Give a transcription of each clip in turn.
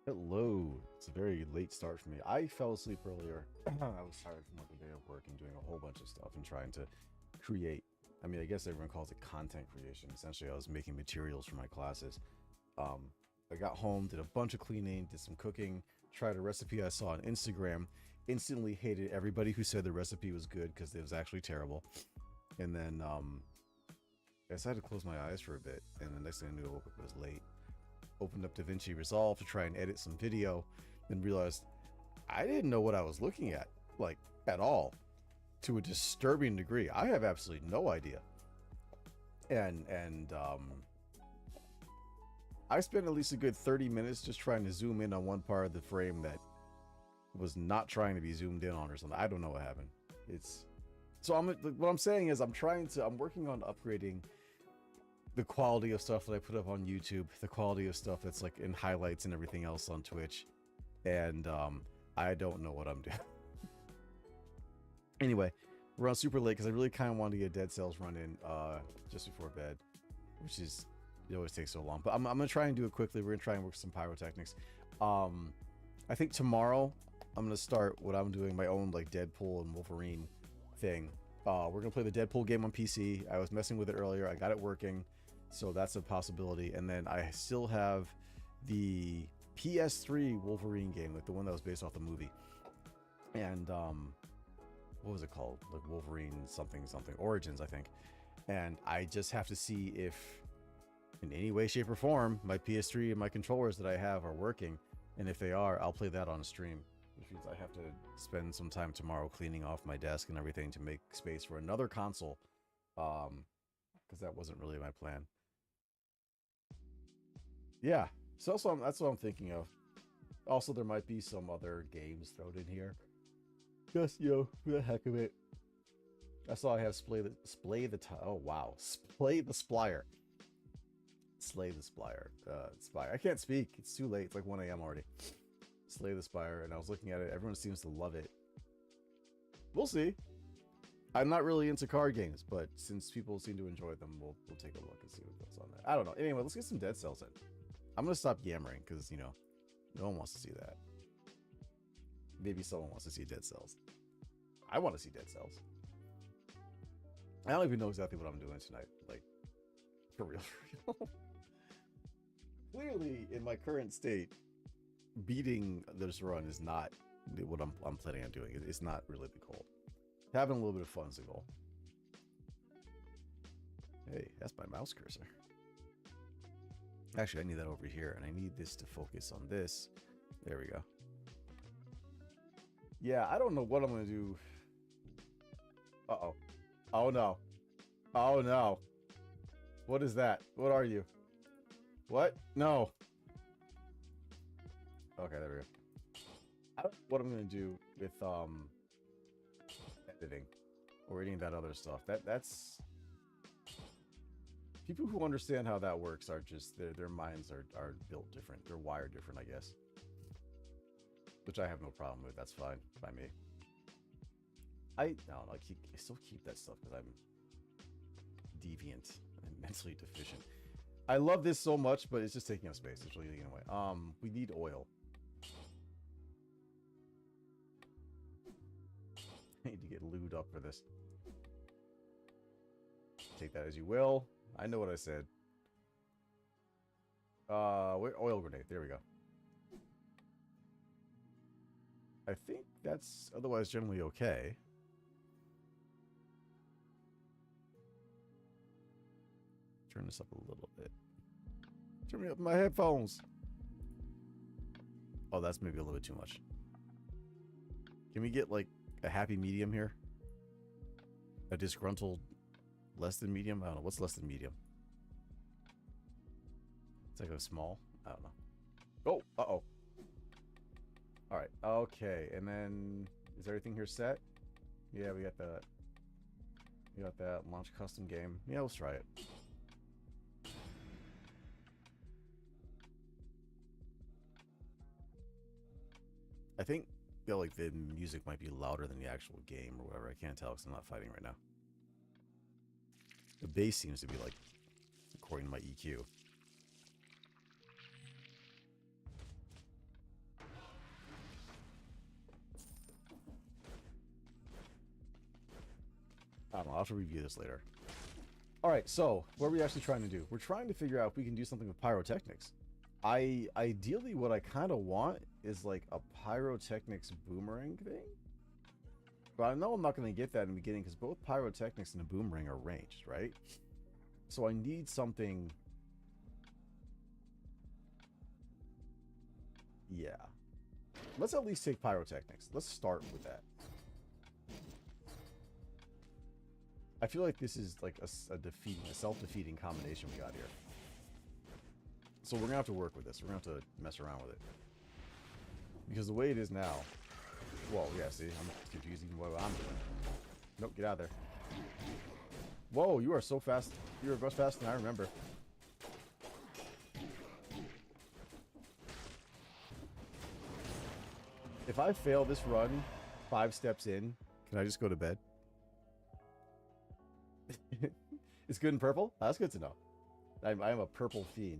Hello. It's a very late start for me. I fell asleep earlier. I was tired from like a day of work and doing a whole bunch of stuff and trying to create. I mean, I guess everyone calls it content creation. Essentially, I was making materials for my classes. Um, I got home, did a bunch of cleaning, did some cooking, tried a recipe I saw on Instagram, instantly hated everybody who said the recipe was good because it was actually terrible. And then I decided to close my eyes for a bit, and the next thing I knew, I woke up, it was late. Opened up DaVinci Resolve to try and edit some video, then realized I didn't know what I was looking at, like, at all, to a disturbing degree. I have absolutely no idea. And I spent at least a good 30 minutes just trying to zoom in on one part of the frame that was not trying to be zoomed in on or something. I don't know what happened. What I'm saying is I'm working on upgrading the quality of stuff that I put up on YouTube, the quality of stuff that's like in highlights and everything else on Twitch. And I don't know what I'm doing. Anyway, we're on super late because I really kind of wanted to get Dead Cells run in just before bed, which is, it always takes so long. But I'm going to try and do it quickly. We're going to try and work some pyrotechnics. I think tomorrow I'm going to start what I'm doing, my own like Deadpool and Wolverine thing. We're going to play the Deadpool game on PC. I was messing with it earlier. I got it working. So that's a possibility. And then I still have the PS3 Wolverine game, like the one that was based off the movie. And what was it called? Like Wolverine something Origins, I think. And I just have to see if in any way, shape, or form my PS3 and my controllers that I have are working. And if they are, I'll play that on stream. Which means I have to spend some time tomorrow cleaning off my desk and everything to make space for another console. Because that wasn't really my plan. Yeah, so also that's what I'm thinking of. Also, there might be some other games thrown in here. Just, for the heck of it. I saw I have Splay the oh wow, Splay the Splyer. Slay the Spire. Spire. I can't speak. It's too late. It's like 1 a.m. already. Slay the Spire, and I was looking at it. Everyone seems to love it. We'll see. I'm not really into card games, but since people seem to enjoy them, we'll take a look and see what goes on there. I don't know. Anyway, let's get some Dead Cells in. I'm going to stop yammering because, no one wants to see that. Maybe someone wants to see Dead Cells. I want to see Dead Cells. I don't even know exactly what I'm doing tonight. Like, for real, for real. Clearly, in my current state, beating this run is not what I'm planning on doing. It's not really the goal. Having a little bit of fun is the goal. Hey, that's my mouse cursor. Actually, I need that over here, and I need this to focus on this. There we go. Yeah, I don't know what I'm going to do. Uh-oh. Oh, no. Oh, no. What is that? What are you? What? No. Okay, there we go. I don't know what I'm going to do with editing or any of that other stuff. That's people who understand how that works are just their minds are built different. They're wired different, I guess. Which I have no problem with. That's fine by me. I still keep that stuff because I'm deviant and mentally deficient. I love this so much, but it's just taking up space. It's really getting away. We need oil. I need to get lubed up for this. Take that as you will. I know what I said. Oil grenade. There we go. I think that's otherwise generally okay. Turn this up a little bit. Turn me up my headphones. Oh, that's maybe a little bit too much. Can we get like a happy medium here? A disgruntled less than medium? I don't know. What's less than medium? It's like a small? I don't know. Oh, uh-oh. All right. Okay. And then is everything here set? Yeah, we got that. We got that. Launch custom game. Yeah, let's try it. I think like the music might be louder than the actual game or whatever. I can't tell because I'm not fighting right now. The bass seems to be like according to my EQ. I'll have to review this later. All right, so what are we actually trying to do? We're trying to figure out if we can do something with pyrotechnics. Ideally, what I kind of want is like a pyrotechnics boomerang thing. But I know I'm not going to get that in the beginning because both pyrotechnics and a boomerang are ranged, right? So I need something... Yeah. Let's at least take pyrotechnics. Let's start with that. I feel like this is like a self-defeating combination we got here. So we're going to have to work with this. We're going to have to mess around with it. Because the way it is now... Whoa, yeah, see? I'm confused even what I'm doing. Nope, get out of there. Whoa, you are so fast. You are much faster than I remember. If I fail this run 5 steps in, can I just go to bed? It's good in purple? That's good to know. I am a purple fiend.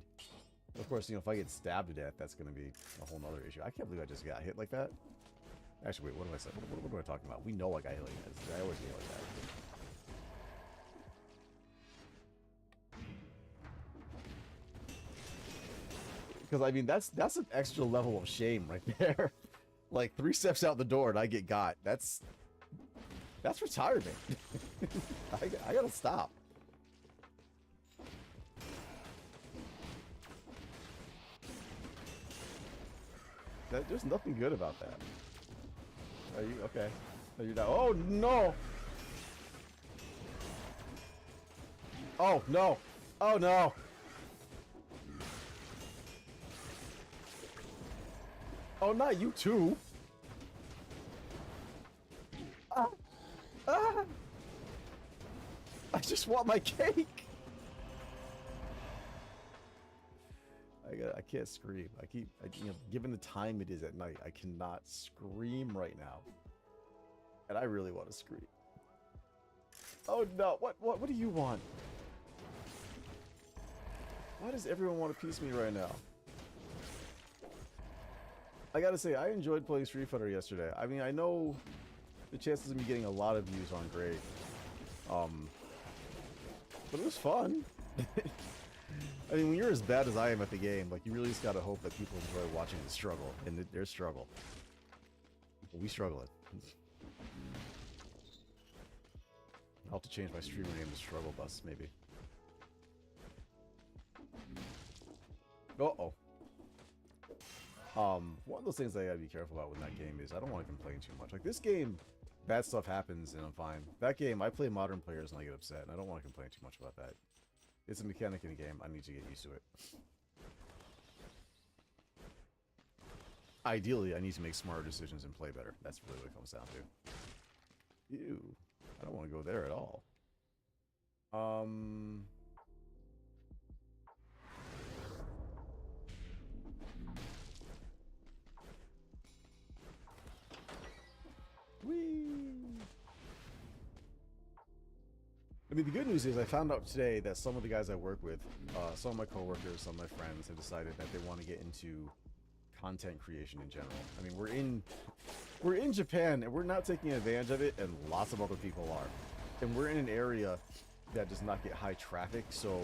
Of course, you know, if I get stabbed to death, that's going to be a whole nother issue. I can't believe I just got hit like that. Actually, wait, what am I saying? What am I talking about? We know I got hit like that. I always get like that. Because, I mean, that's an extra level of shame right there. Like, 3 steps out the door and I get got. That's retirement. I gotta stop. There's nothing good about that. Are you okay? No, you're not. Oh no! Oh no! Oh no! Oh, not you too! Ah! Ah! I just want my cake! I can't scream. You know, given the time it is at night, I cannot scream right now. And I really want to scream. Oh no, what do you want? Why does everyone want to piece me right now? I gotta say, I enjoyed playing Street Fighter yesterday. I mean, I know the chances of me getting a lot of views aren't great. But it was fun. I mean, when you're as bad as I am at the game, like, you really just gotta hope that people enjoy watching the struggle, and their struggle. We struggling. I'll have to change my streamer name to Struggle Bus, maybe. Uh-oh. One of those things I gotta be careful about with that game is I don't want to complain too much. Like, this game, bad stuff happens and I'm fine. That game, I play modern players and I get upset, and I don't want to complain too much about that. It's a mechanic in a game. I need to get used to it. Ideally, I need to make smarter decisions and play better. That's really what it comes down to. Ew. I don't want to go there at all. Whee! I mean, the good news is I found out today that some of the guys I work with, some of my coworkers, some of my friends have decided that they want to get into content creation in general. I mean, we're in Japan and we're not taking advantage of it, and lots of other people are. And we're in an area that does not get high traffic, so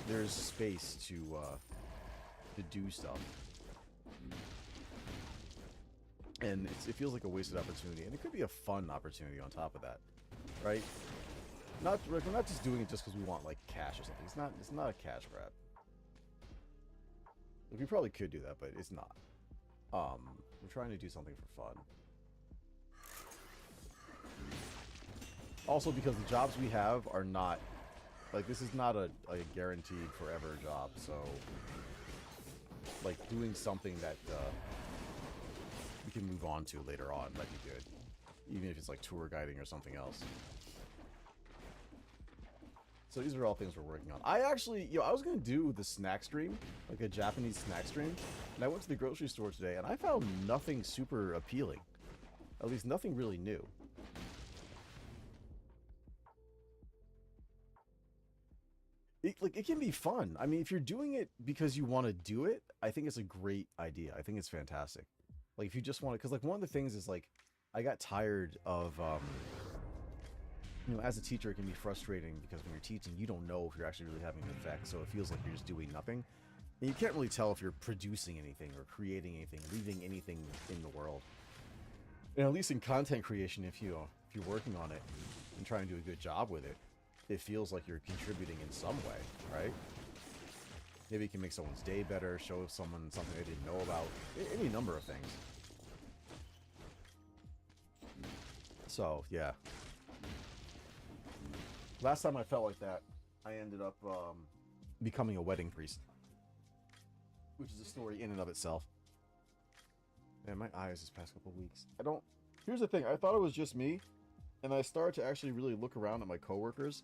there's space to do stuff. And it feels like a wasted opportunity, and it could be a fun opportunity on top of that, right? We're not just doing it just because we want like cash or something. It's not a cash grab. We probably could do that, but it's not. We're trying to do something for fun. Also, because the jobs we have are not like, this is not a guaranteed forever job, so like doing something that we can move on to later on might be good, even if it's like tour guiding or something else. So these are all things we're working on. I actually, I was going to do the snack stream, like a Japanese snack stream, and I went to the grocery store today, and I found nothing super appealing. At least nothing really new. It can be fun. I mean, if you're doing it because you want to do it, I think it's a great idea. I think it's fantastic. Like, if you just want to, because like one of the things is like, I got tired of, as a teacher, it can be frustrating because when you're teaching, you don't know if you're actually really having an effect. So it feels like you're just doing nothing. And you can't really tell if you're producing anything or creating anything, leaving anything in the world. And at least in content creation, if you're working on it and trying to do a good job with it, it feels like you're contributing in some way, right? Maybe it can make someone's day better, show someone something they didn't know about, any number of things. So, yeah. Last time I felt like that, I ended up becoming a wedding priest. Which is a story in and of itself. Man, my eyes this past couple weeks. Here's the thing, I thought it was just me, and I started to actually really look around at my coworkers,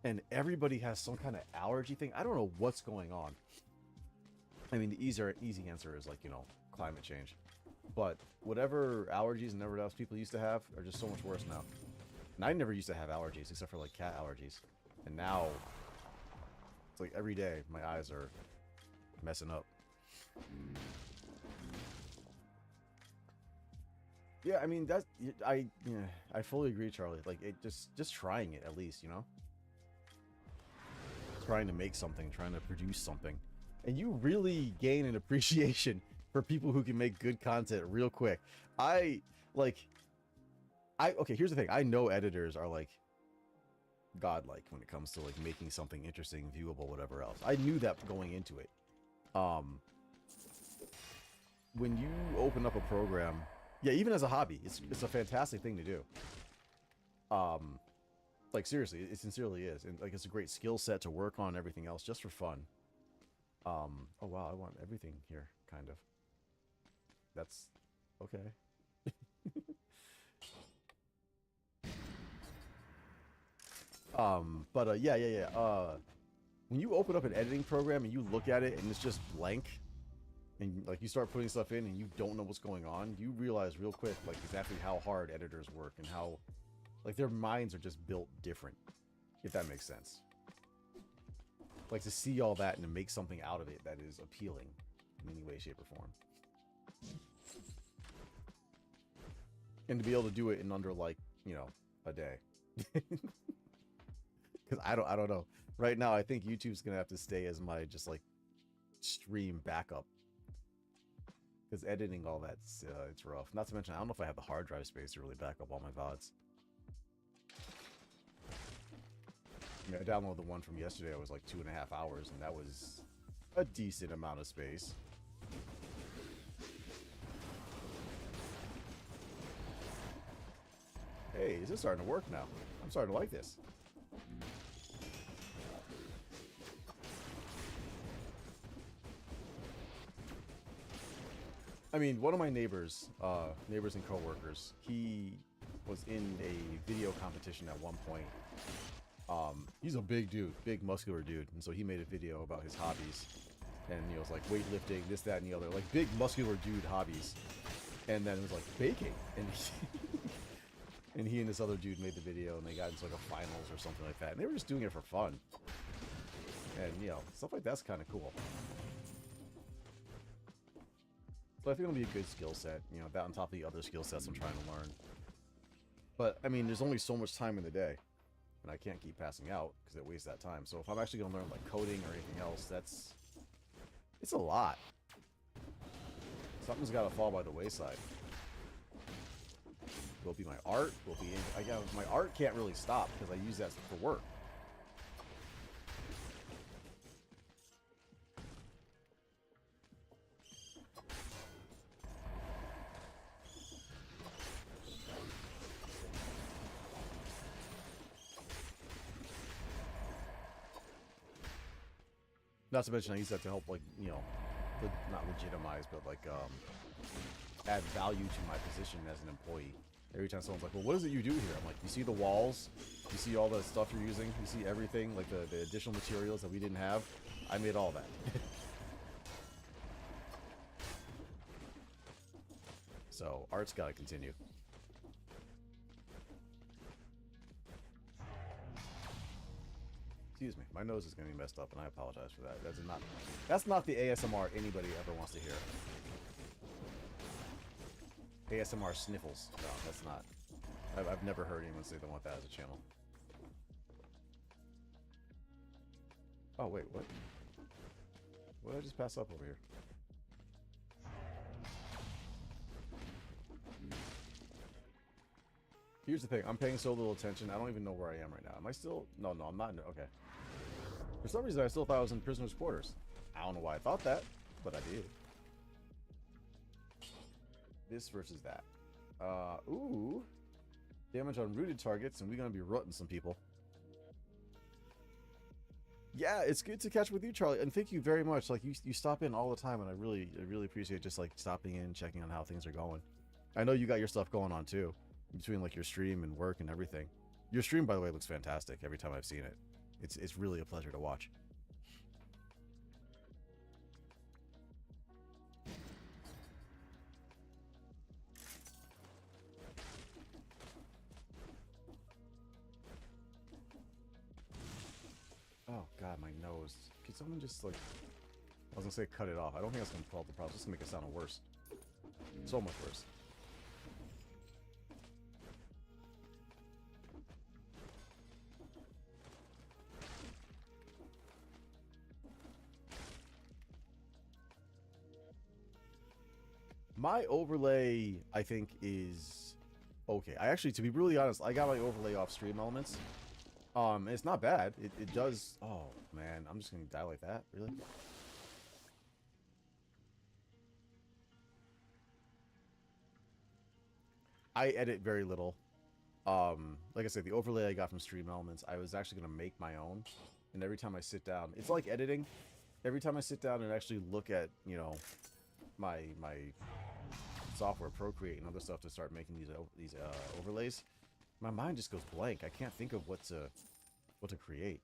and everybody has some kind of allergy thing. I don't know what's going on. I mean, the easy answer is like, climate change. But whatever allergies and whatever else people used to have are just so much worse now. And I never used to have allergies, except for like cat allergies. And now, it's like every day, my eyes are messing up. Yeah, I mean, I fully agree, Charlie. Like, it just trying it at least, trying to make something, trying to produce something, and you really gain an appreciation for people who can make good content real quick. Okay, here's the thing. I know editors are like godlike when it comes to like making something interesting, viewable, whatever else. I knew that going into it. When you open up a program, yeah, even as a hobby, it's a fantastic thing to do. Like seriously, it sincerely is, and like it's a great skill set to work on, everything else just for fun. Oh wow, I want everything here, kind of. That's okay. Yeah. When you open up an editing program and you look at it and it's just blank, and like you start putting stuff in and you don't know what's going on, you realize real quick like exactly how hard editors work and how like their minds are just built different, if that makes sense. Like to see all that and to make something out of it that is appealing in any way, shape, or form. And to be able to do it in under like, a day. Because I don't know. Right now, I think YouTube's gonna have to stay as my just like stream backup. Because editing all that's it's rough. Not to mention, I don't know if I have the hard drive space to really back up all my VODs. I mean, I downloaded the one from yesterday. It was like 2.5 hours, and that was a decent amount of space. Hey, this is starting to work now. I'm starting to like this. I mean, one of my neighbors and coworkers, he was in a video competition at one point. He's a big dude, big muscular dude, and so he made a video about his hobbies, and it was like weightlifting, this, that, and the other, like big muscular dude hobbies. And then it was like baking, and he and this other dude made the video, and they got into like a finals or something like that, and they were just doing it for fun. And stuff like that's kind of cool. So I think it'll be a good skill set, that on top of the other skill sets I'm trying to learn. But I mean, there's only so much time in the day, and I can't keep passing out because it wastes that time. So if I'm actually gonna learn like coding or anything else, it's a lot. Something's got to fall by the wayside. Will it be my art? Will it be my art can't really stop because I use that for work. Not to mention I use that to help, like, not legitimize, but like add value to my position as an employee. Every time someone's like, well, what is it you do here? I'm like, you see the walls? You see all the stuff you're using? You see everything? Like the additional materials that we didn't have? I made all that. So, art's gotta continue. Excuse me, my nose is gonna be messed up, and I apologize for that. That's not the ASMR anybody ever wants to hear. ASMR sniffles. No, that's not. I've never heard anyone say they want that as a channel. Oh, wait, what? What did I just pass up over here? Here's the thing. I'm paying so little attention. I don't even know where I am right now. Am I still... No, I'm not. Okay. For some reason, I still thought I was in prisoner's quarters. I don't know why I thought that, but I did. This versus that. Ooh. Damage on rooted targets, and we're going to be rutting some people. Yeah, it's good to catch with you, Charlie, and thank you very much. Like, you stop in all the time, and I really appreciate just, like, stopping in, checking on how things are going. I know you got your stuff going on, too, between, like, your stream and work and everything. Your stream, by the way, looks fantastic every time I've seen it. It's really a pleasure to watch. Oh, God, my nose. Can someone just, like... I was going to say cut it off. I don't think that's going to solve the problem. It's just going to make it sound worse. So much worse. My overlay, I think, is okay. I actually, to be really honest, I got my overlay off Stream Elements. It's not bad. It does... Oh, man. I'm just going to die like that? Really? I edit very little. Like I said, the overlay I got from Stream Elements, I was actually going to make my own. And every time I sit down... It's like editing. Every time I sit down and actually look at, you know, my software, Procreate and other stuff to start making these overlays, my mind just goes blank. I can't think of what to create.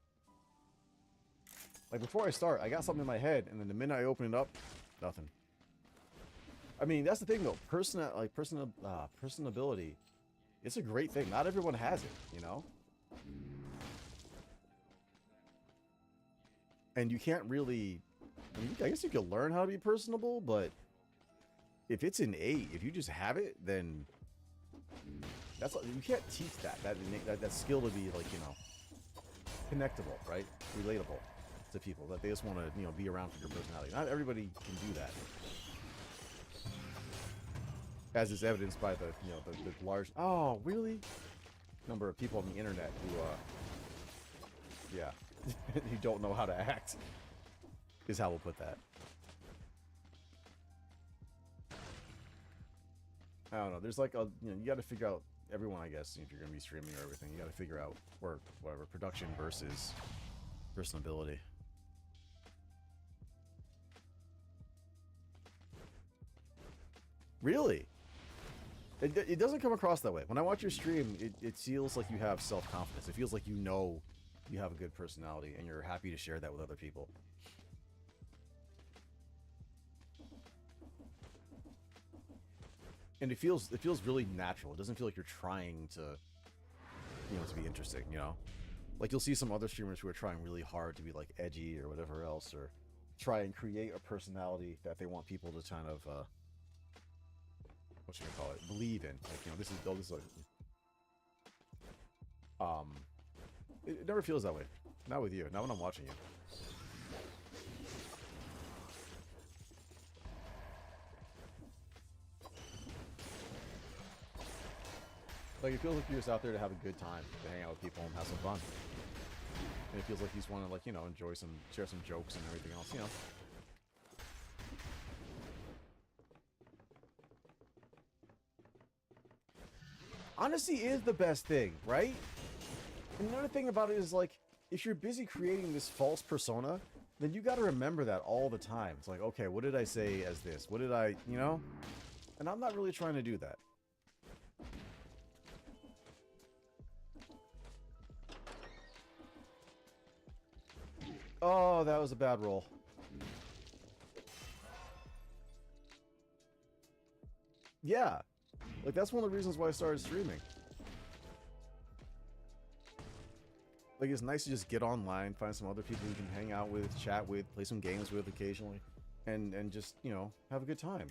Like, before I start, I got something in my head, and then the minute I open it up, nothing. I mean, that's the thing though. Personability, it's a great thing. Not everyone has it, you know. And you can't really... I mean, I guess you can learn how to be personable, but if it's innate, if you just have it, then that's... You can't teach that skill to be, like, you know, connectable, right? Relatable to people, that they just want to, you know, be around for your personality. Not everybody can do that, as is evidenced by the, you know, the large... Oh, really? Number of people on the internet who, yeah, who don't know how to act, is how we'll put that. I don't know. There's like a, you know, you got to figure out, everyone, I guess, if you're going to be streaming or everything, you got to figure out work, whatever, production versus personability. Really? It doesn't come across that way. When I watch your stream, it feels like you have self-confidence. It feels like you know you have a good personality and you're happy to share that with other people. And it feels really natural. It doesn't feel like you're trying to, you know, to be interesting, you know? Like, you'll see some other streamers who are trying really hard to be, like, edgy or whatever else, or try and create a personality that they want people to kind of, what should I call it? Believe in. Like, you know, this is like, it never feels that way. Not with you. Not when I'm watching you. Like, it feels like you're just out there to have a good time, to hang out with people and have some fun. And it feels like you just want to, like, you know, share some jokes and everything else, you know. Honesty is the best thing, right? And another thing about it is, like, if you're busy creating this false persona, then you got to remember that all the time. It's like, okay, what did I say as this? What did I, you know? And I'm not really trying to do that. Oh, that was a bad roll. Yeah. Like, that's one of the reasons why I started streaming. Like, it's nice to just get online, find some other people you can hang out with, chat with, play some games with occasionally, and just, you know, have a good time.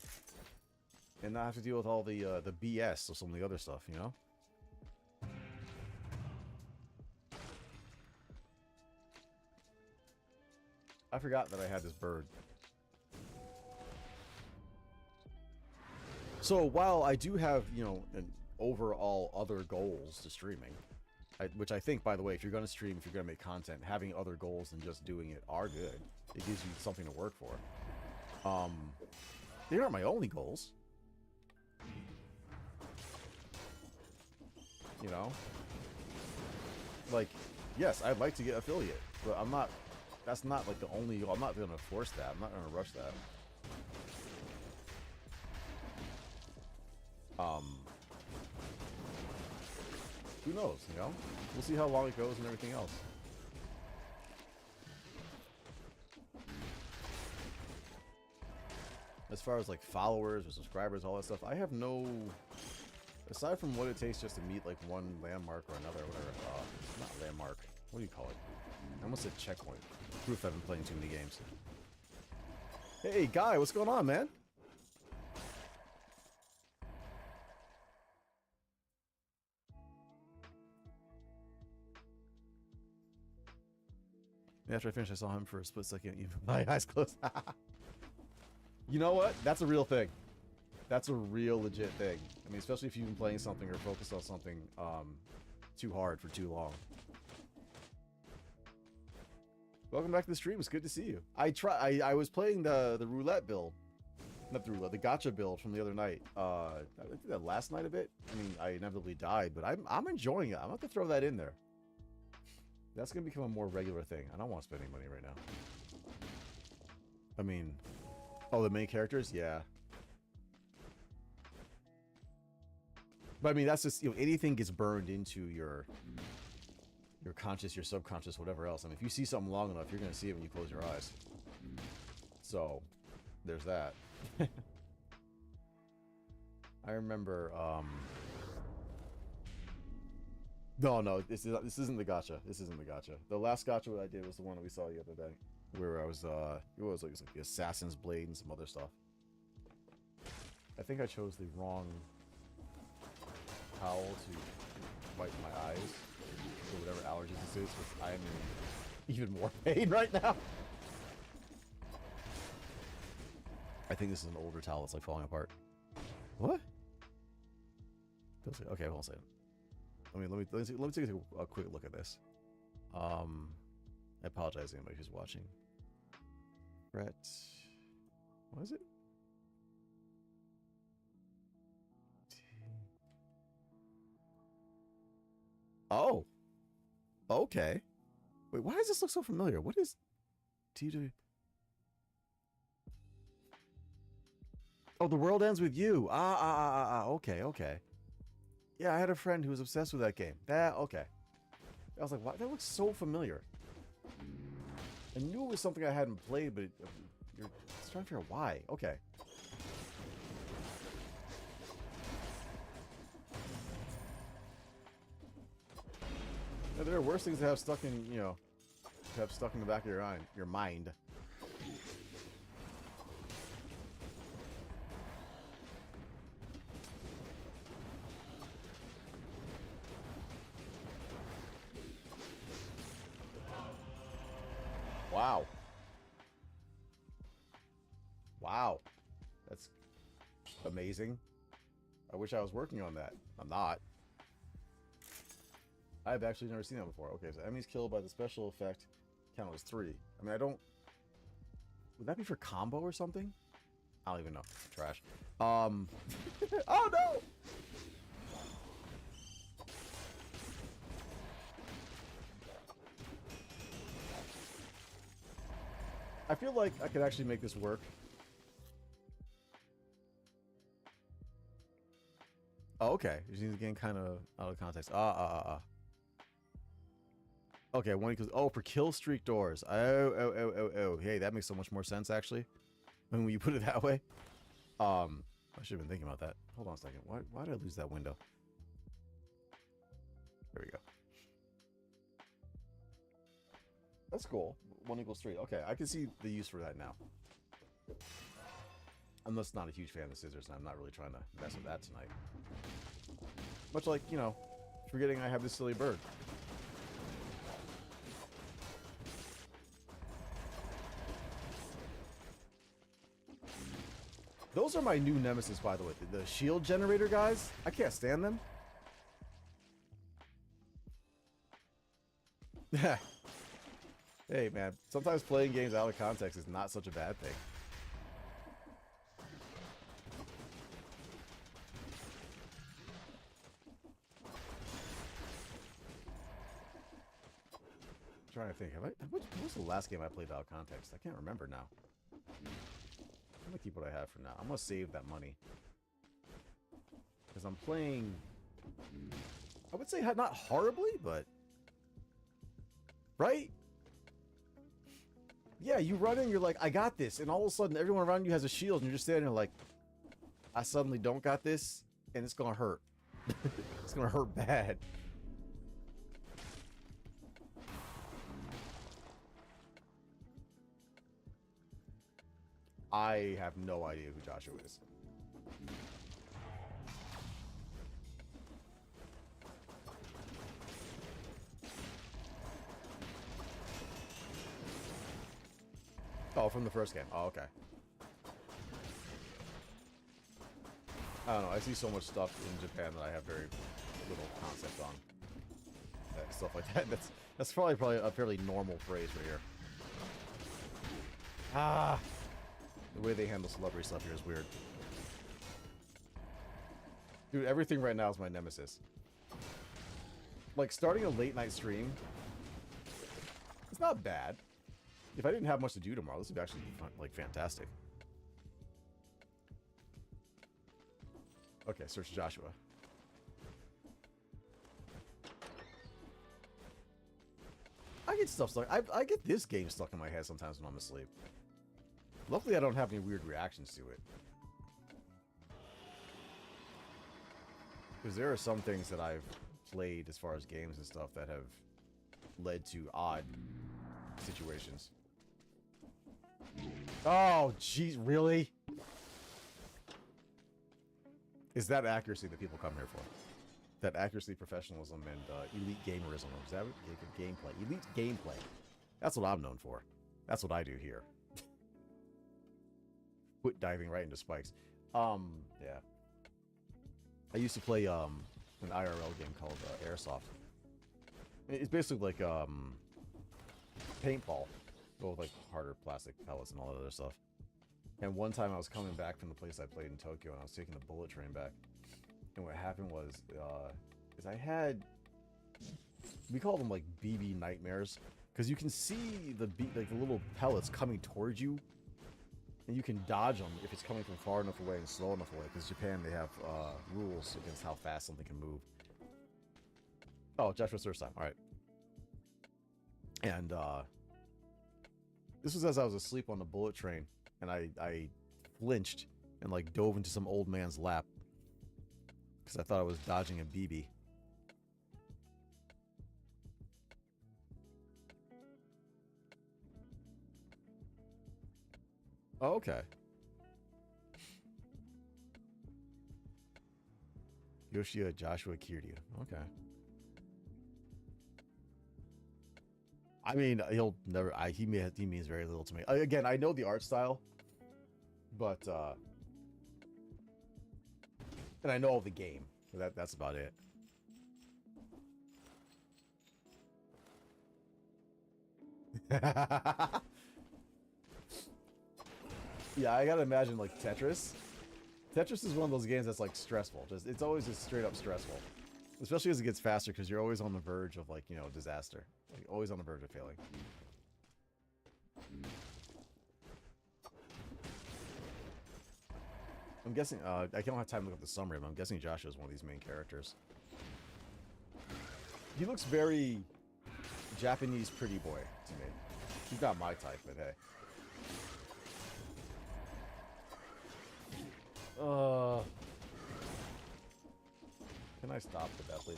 And not have to deal with all the BS of some of the other stuff, you know? I forgot that I had this bird. So while I do have, you know, an overall other goals to streaming, which I think, by the way, if you're going to stream, if you're going to make content, having other goals than just doing it are good. It gives you something to work for. They aren't my only goals. You know? Like, yes, I'd like to get affiliate, but I'm not, that's not like the only goal. I'm not going to force that. I'm not going to rush that. Who knows, you know? We'll see how long it goes and everything else. As far as like followers or subscribers, all that stuff, I have no, aside from what it takes just to meet like one landmark or another, whatever, not landmark, what do you call it? I almost said checkpoint. Proof I've been playing too many games. Hey, Guy, what's going on, man? After I finished, I saw him for a split second, even my eyes closed. You know what? That's a real thing. That's a real legit thing. I mean, especially if you've been playing something or focused on something too hard for too long. Welcome back to the stream. It's good to see you. I was playing the roulette build. Not the roulette, the gacha build from the other night. I did that last night a bit. I mean, I inevitably died, but I'm enjoying it. I'm going to throw that in there. That's going to become a more regular thing. I don't want to spend any money right now. I mean... Oh, the main characters? Yeah. But I mean, that's just, you know, anything gets burned into your conscious, your subconscious, whatever else. I mean, if you see something long enough, you're going to see it when you close your eyes. So, there's that. I remember, No, this isn't the gacha. This isn't the gacha. The last gacha I did was the one that we saw the other day, where I was it was like the Assassin's Blade and some other stuff. I think I chose the wrong towel to wipe my eyes for whatever allergies this is, because I'm in even more pain right now. I think this is an older towel that's like falling apart. What? Okay, hold on a second. Let me take a quick look at this. I apologize to anybody who's watching. Brett, what is it? Oh, okay. Wait, why does this look so familiar? What is T2? Oh, The World Ends With You. Okay, okay. Yeah, I had a friend who was obsessed with that game. Okay. I was like, wow, that looks so familiar. I knew it was something I hadn't played, but you're trying to figure out why. Okay. Yeah, there are worse things to have stuck in, you know, to have stuck in the back of your mind. Wow. Wow. That's amazing. I wish I was working on that. I'm not. I've actually never seen that before. Okay, so enemies killed by the special effect count as 3. I mean, I don't... Would that be for combo or something? I don't even know. Trash. Oh, no! I feel like I could actually make this work. Oh, okay. You're using the game kind of out of context. Okay, one equals... Oh, for kill streak doors. Oh. Hey, that makes so much more sense, actually. When you put it that way. I should have been thinking about that. Hold on a second. Why did I lose that window? There we go. That's cool. 1 equals 3. Okay, I can see the use for that now. I'm just not a huge fan of the scissors, and I'm not really trying to mess with that tonight. Much like, you know, forgetting I have this silly bird. Those are my new nemesis, by the way. The shield generator guys. I can't stand them. Hey, man. Sometimes playing games out of context is not such a bad thing. I'm trying to think. What was the last game I played out of context? I can't remember now. I'm going to keep what I have for now. I'm going to save that money. Because I'm playing... I would say not horribly, but... Right? Yeah, you run in, you're like, I got this. And all of a sudden, everyone around you has a shield, and you're just standing there like, I suddenly don't got this, and it's going to hurt. It's going to hurt bad. I have no idea who Joshua is. Oh, from the first game. Oh, okay. I don't know. I see so much stuff in Japan that I have very little concept on. Stuff like that. That's probably a fairly normal phrase right here. Ah! The way they handle celebrity stuff here is weird. Dude, everything right now is my nemesis. Like, starting a late night stream, it's not bad. If I didn't have much to do tomorrow, this would actually be fun, like, fantastic. Okay, search Joshua. I get stuff stuck. I get this game stuck in my head sometimes when I'm asleep. Luckily, I don't have any weird reactions to it. Because there are some things that I've played as far as games and stuff that have led to odd situations. Oh, jeez, really? Is that accuracy that people come here for? That accuracy, professionalism, and elite gamerism. Is that gameplay? Elite gameplay. That's what I'm known for. That's what I do here. Quit diving right into spikes. Yeah. I used to play an IRL game called Airsoft. It's basically like paintball, but with like harder plastic pellets and all that other stuff. And one time I was coming back from the place I played in Tokyo, and I was taking the bullet train back. And what happened was, is I had, we call them like BB nightmares, because you can see the little pellets coming towards you, and you can dodge them if it's coming from far enough away and slow enough away. Because Japan, they have rules against how fast something can move. Oh, Joshua's first time. All right. And this was as I was asleep on the bullet train, and I flinched and like dove into some old man's lap because I thought I was dodging a BB. Oh, okay. Yoshia Joshua Kiryu. Okay. I mean, he'll never. He means very little to me. Again, I know the art style, but and I know the game. That's about it. Yeah, I gotta imagine like Tetris. Tetris is one of those games that's like stressful. It's always just straight up stressful, especially as it gets faster because you're always on the verge of like disaster, like always on the verge of failing. I'm guessing. I don't have time to look at the summary, but I'm guessing Joshua is one of these main characters. He looks very Japanese pretty boy to me. He's not my type, but hey. Can I stop with that, please?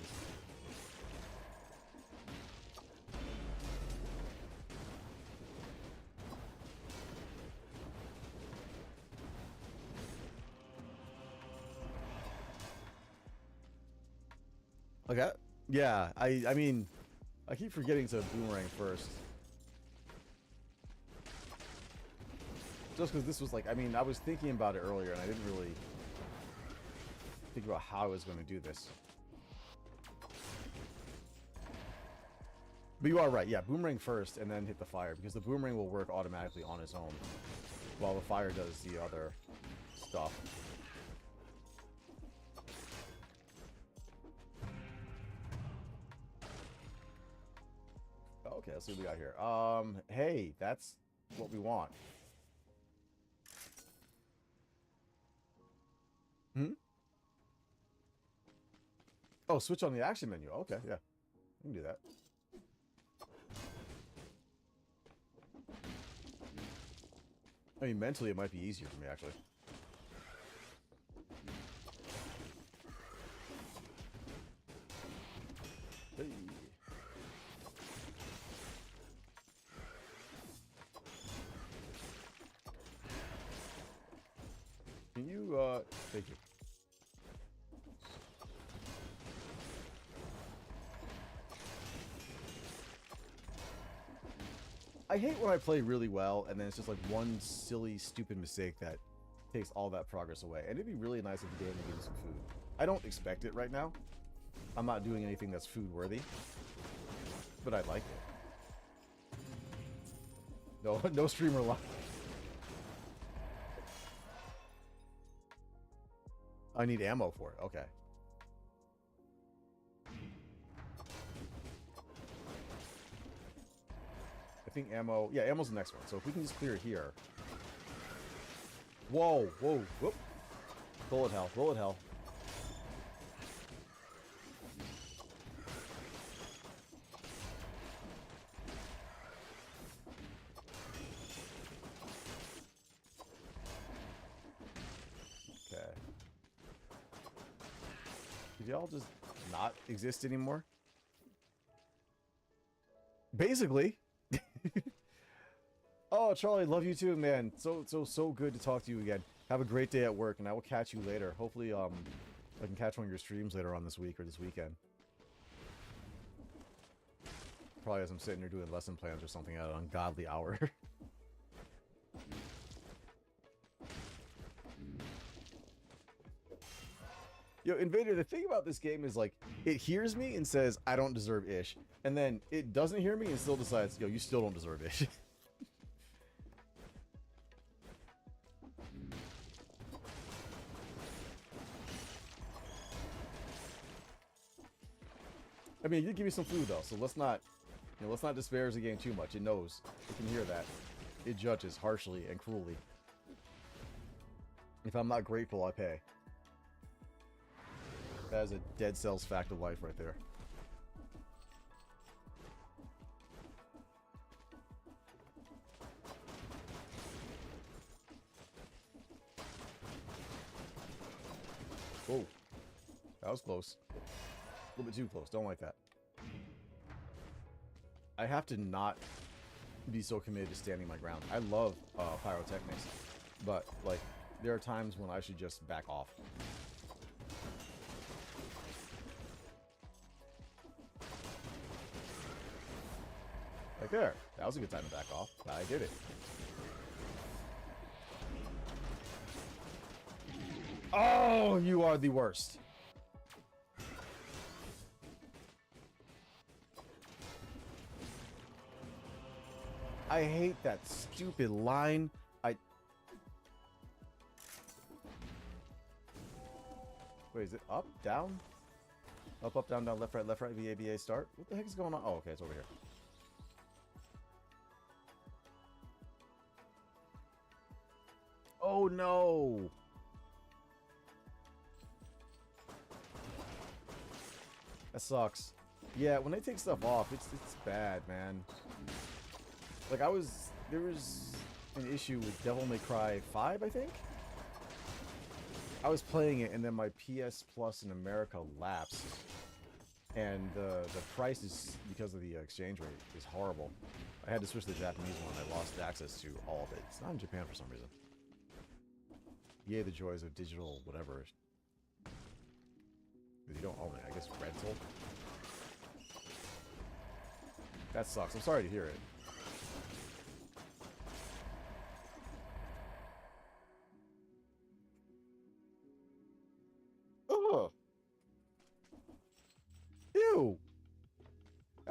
Okay. Yeah, I mean, I keep forgetting to boomerang first. Just because this was like, I mean, I was thinking about it earlier and I didn't really think about how I was going to do this. But you are right, yeah, boomerang first and then hit the fire, because the boomerang will work automatically on its own, while the fire does the other stuff. Okay, let's see what we got here. Hey, that's what we want. Oh, switch on the action menu. Okay, yeah. We can do that. I mean, mentally, it might be easier for me, actually. Hey. Can you, thank you. I hate when I play really well and then it's just like one silly, stupid mistake that takes all that progress away. And it'd be really nice if the game would give me some food. I don't expect it right now. I'm not doing anything that's food worthy, but I'd like it. No, no streamer live. I need ammo for it. Okay. I think ammo... Yeah, ammo's the next one. So if we can just clear it here. Whoa, whoa, whoop. Bullet hell, bullet hell. Okay. Did y'all just not exist anymore? Basically. Oh, Charlie, love you too, man. So good to talk to you again. Have a great day at work, and I will catch you later. Hopefully, I can catch one of your streams later on this week or this weekend. Probably as I'm sitting here doing lesson plans or something at an ungodly hour. Yo, Invader, the thing about this game is, like, it hears me and says, I don't deserve Ish. And then it doesn't hear me and still decides, yo, you still don't deserve Ish. I mean, you give me some food, though, so let's not disparage the game too much. It knows. It can hear that. It judges harshly and cruelly. If I'm not grateful, I pay. That is a Dead Cells fact of life right there. Whoa. That was close. A little bit too close. Don't like that. I have to not be so committed to standing my ground. I love pyrotechnics, but, like, there are times when I should just back off. Like there. That was a good time to back off. I did it. Oh, you are the worst. I hate that stupid line. Wait, is it up, down? Up, down, down, left, right, VA, BA, start? What the heck is going on? Oh, okay, it's over here. Oh, no! That sucks. Yeah, when they take stuff off, it's bad, man. Like, there was an issue with Devil May Cry 5, I think? I was playing it, and then my PS Plus in America lapsed. And the price is, because of the exchange rate, is horrible. I had to switch to the Japanese one, and I lost access to all of it. It's not in Japan for some reason. Yay, the joys of digital whatever. Because you don't own it. I guess rental? That sucks. I'm sorry to hear it.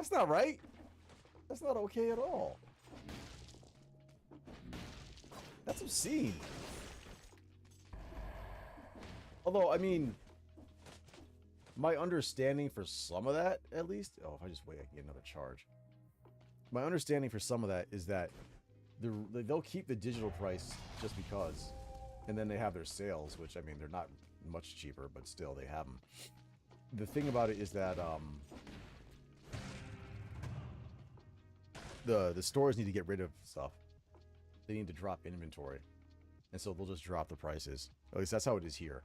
That's not right. That's not okay at all. That's obscene. Although, I mean, my understanding for some of that, at least... Oh, if I just wait, I can get another charge. My understanding for some of that is that they'll keep the digital price just because. And then they have their sales, which, I mean, they're not much cheaper, but still, they have them. The thing about it is that the stores need to get rid of stuff. They need to drop inventory. And so they'll just drop the prices. At least that's how it is here.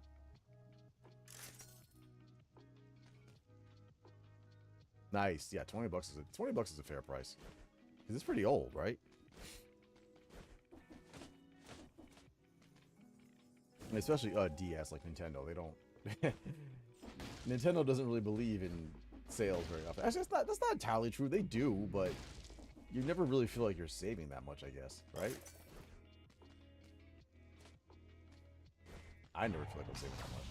Nice. Yeah, 20 bucks is a fair price. Because it's pretty old, right? And especially DS, like Nintendo. They don't... Nintendo doesn't really believe in sales very often. Actually, that's not entirely true. They do, but you never really feel like you're saving that much, I guess, right? I never feel like I'm saving that much.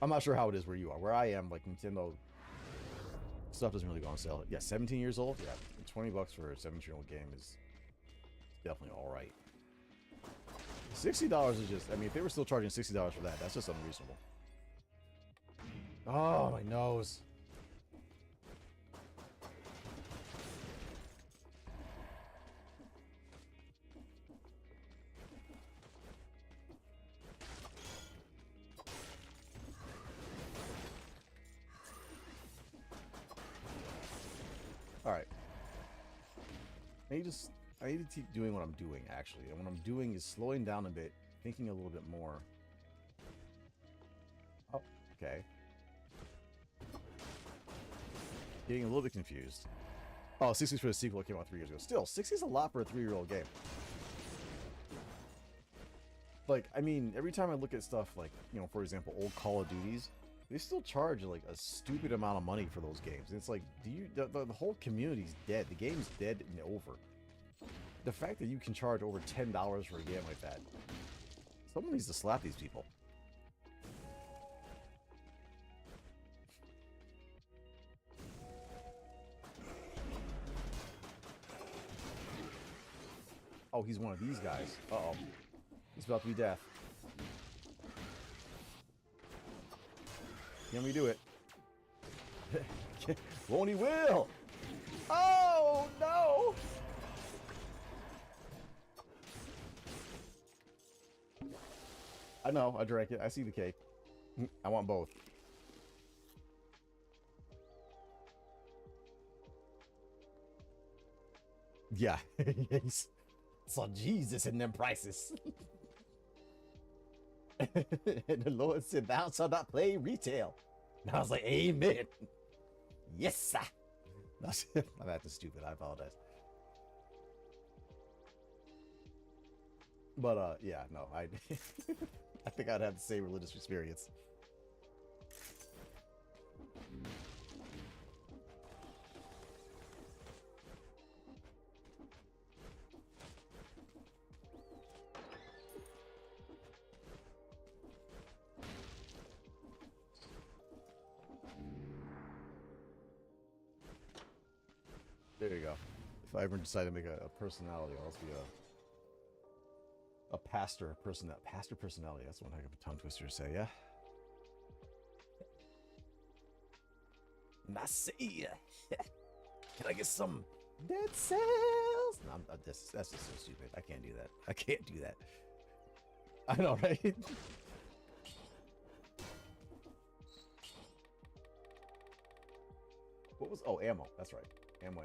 I'm not sure how it is where you are. Where I am, like, Nintendo stuff doesn't really go on sale. Yeah, 17 years old? Yeah, 20 bucks for a 17-year-old game is definitely alright. $60 is just... I mean, if they were still charging $60 for that, that's just unreasonable. Oh, my nose. Alright. I need to keep doing what I'm doing, actually. And what I'm doing is slowing down a bit, thinking a little bit more. Oh, okay. Getting a little bit confused. Oh, 60's for the sequel that came out 3 years ago. Still, 60's a lot for a 3-year-old game. Like, I mean, every time I look at stuff like, you know, for example, old Call of Duties, they still charge, like, a stupid amount of money for those games. And it's like, the whole community's dead. The game's dead and over. The fact that you can charge over $10 for a game like that, someone needs to slap these people. Oh, he's one of these guys. Uh-oh. He's about to be death. Can we do it? Won't he will? Oh, no! I know, I drank it. I see the cake. I want both. Yeah. So Jesus in them prices. And the Lord said, thou shalt not play retail. And I was like, amen. Yes, sir. I'm acting stupid. I apologize. But, yeah, no, I think I'd have the same religious experience. There you go. If I ever decide to make a personality, I'll also be a pastor personality. That's one heck of a tongue twister to say, yeah? Nasty. Can I get some dead cells? No, that's just so stupid. I can't do that. I can't do that. I know, right? What was... Oh, ammo. That's right. Ammo.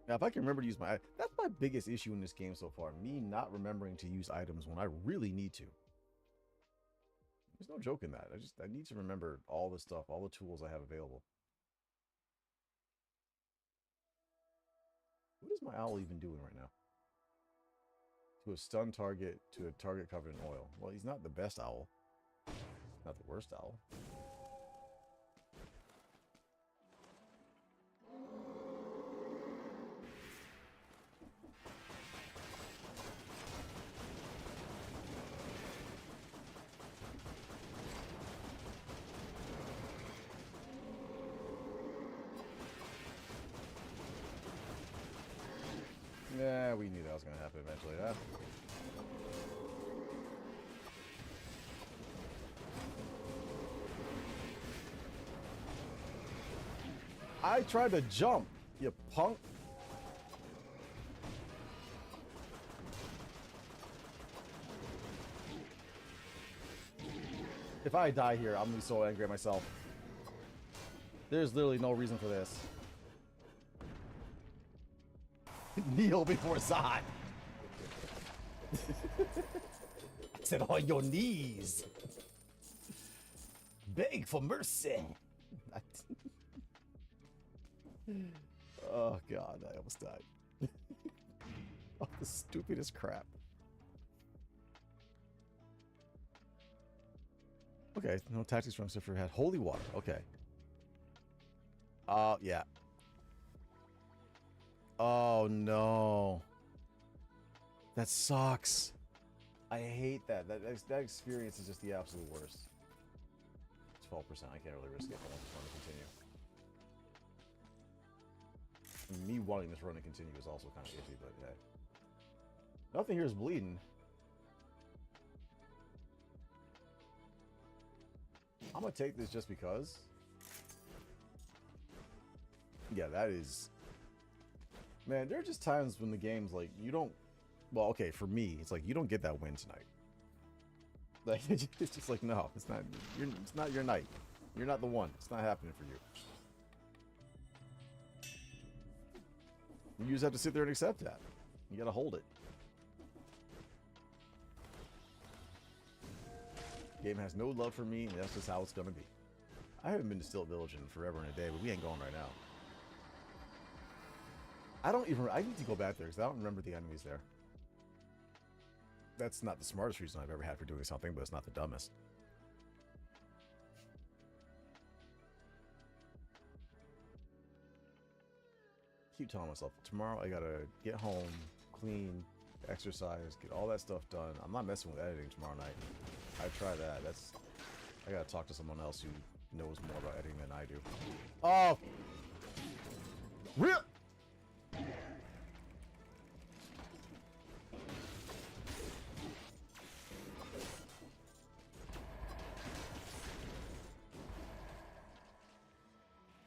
Now, if I can remember to use my... That's my biggest issue in this game so far. Me not remembering to use items when I really need to. There's no joke in that. I need to remember all the stuff, all the tools I have available. What is my owl even doing right now? To a stun target, to a target covered in oil. Well, he's not the best owl. Not the worst owl. that was gonna happen eventually. Huh? I tried to jump, you punk. If I die here, I'm gonna be so angry at myself. There's literally no reason for this. Kneel before Zod. Sit on your knees. Beg for mercy. Oh god, I almost died. Oh, the stupidest crap. Okay, no tactics from Siffer had holy water. Okay. Yeah. Oh no. That sucks. I hate that. That experience is just the absolute worst. It's 12%. I can't really risk it. I just want to continue. Me wanting this run to continue is also kind of iffy, but yeah. Nothing here is bleeding. I'm gonna take this just because. Yeah, that is... Man, there are just times when the game's like, you don't... Well, okay, for me, it's like, you don't get that win tonight. Like, it's just like, no, it's not your night. You're not the one. It's not happening for you. You just have to sit there and accept that. You gotta hold it. Game has no love for me, and that's just how it's gonna be. I haven't been to Stilt Village in forever and a day, but we ain't going right now. I need to go back there because I don't remember the enemies there. That's not the smartest reason I've ever had for doing something, but it's not the dumbest. Keep telling myself, tomorrow I gotta get home, clean, exercise, get all that stuff done. I'm not messing with editing tomorrow night. I try that. I gotta talk to someone else who knows more about editing than I do. Oh! Real!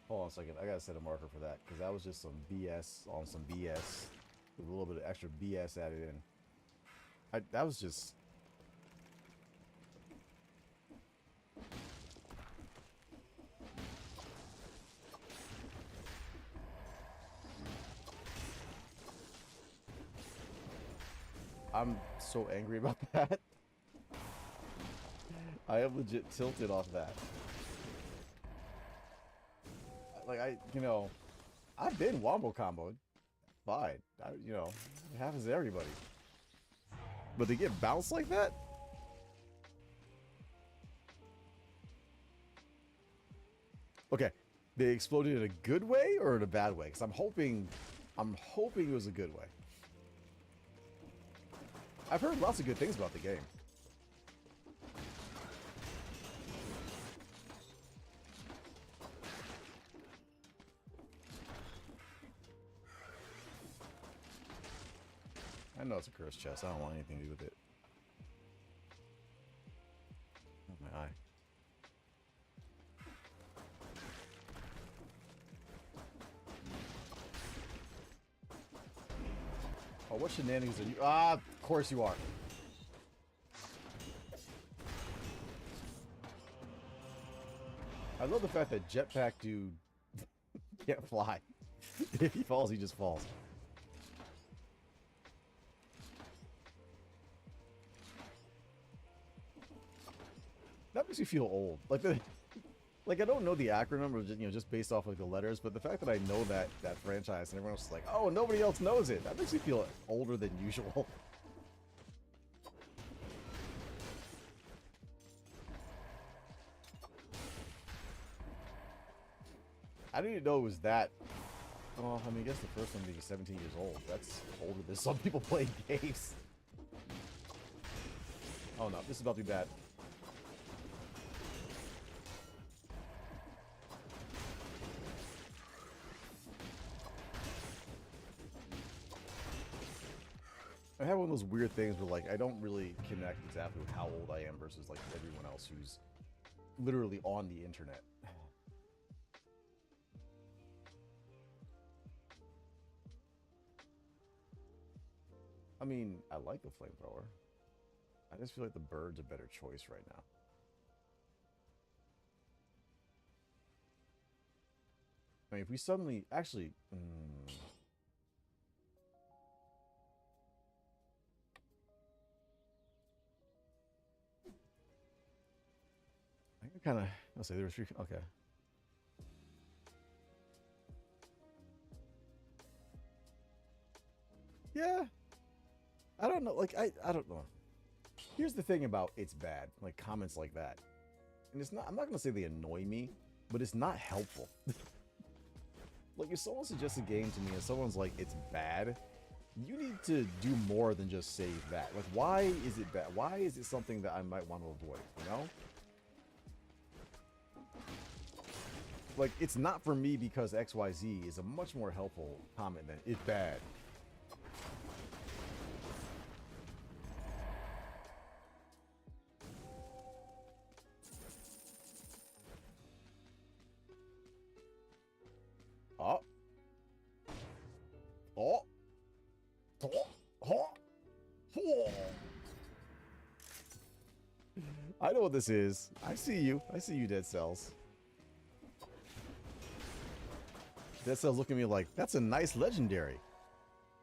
Hold on a second. I gotta set a marker for that because that was just some BS on some BS with a little bit of extra BS added in. That was just... I'm so angry about that. I am legit tilted off that. Like, I've been wombo comboed. Fine. It happens to everybody. But to get bounced like that? Okay. They exploded in a good way or in a bad way? Because I'm hoping it was a good way. I've heard lots of good things about the game. I know it's a cursed chest. I don't want anything to do with it. Oh, my eye. Oh, what shenanigans are you? Ah, of course you are. I love the fact that Jetpack Dude can't fly. If he falls, he just falls. That makes me feel old. Like I don't know the acronym or just based off like the letters, but the fact that I know that franchise and everyone else is like, oh, nobody else knows it. That makes me feel older than usual. I didn't even know it was that. Well, I mean, I guess the first one being 17 years old. That's older than some people playing games. Oh no, this is about to be bad. I have one of those weird things where, like, I don't really connect exactly with how old I am versus, like, everyone else who's literally on the internet. I mean, I like the flamethrower. I just feel like the bird's a better choice right now. I mean, if we suddenly... Actually... I can kind of... Let's say there was three... Okay. Yeah. I don't know. Like, I don't know. Here's the thing about it's bad. Like, comments like that. And it's not... I'm not going to say they annoy me, but it's not helpful. Like, if someone suggests a game to me and someone's like, it's bad, you need to do more than just say that. Like, why is it bad? Why is it something that I might want to avoid, you know? Like, it's not for me because XYZ is a much more helpful comment than it's bad. Oh. Oh. Oh. Oh. Oh. I know what this is. I see you. I see you, Dead Cells. Dead Cells looking at me like, that's a nice legendary.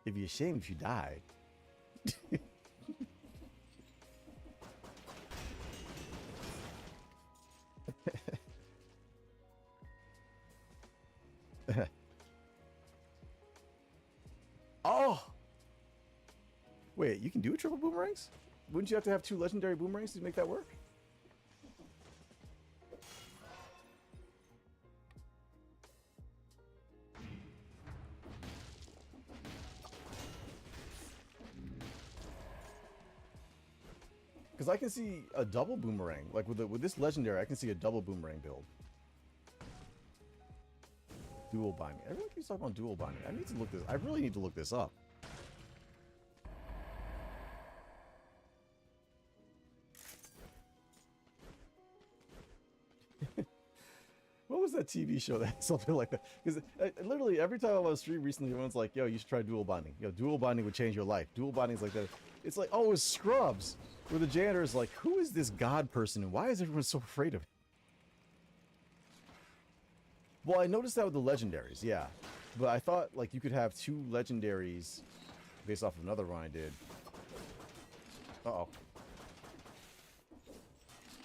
It'd be a shame if you died. Oh! Wait, you can do triple boomerangs? Wouldn't you have to have 2 legendary boomerangs to make that work? Because I can see a double boomerang. Like, with this legendary, I can see a double boomerang build. Dual binding. Everyone keeps talking about dual binding. I need to look this. I really need to look this up. What was that TV show that had something like that? Because literally every time I'm on the stream recently, everyone's like, yo, you should try dual binding. Yo, dual binding would change your life. Dual binding's like that. It's like, oh, it's Scrubs. Where the janitor is like, who is this god person and why is everyone so afraid of him? Well, I noticed that with the legendaries, yeah. But I thought, like, you could have 2 legendaries based off of another run I did. Uh-oh.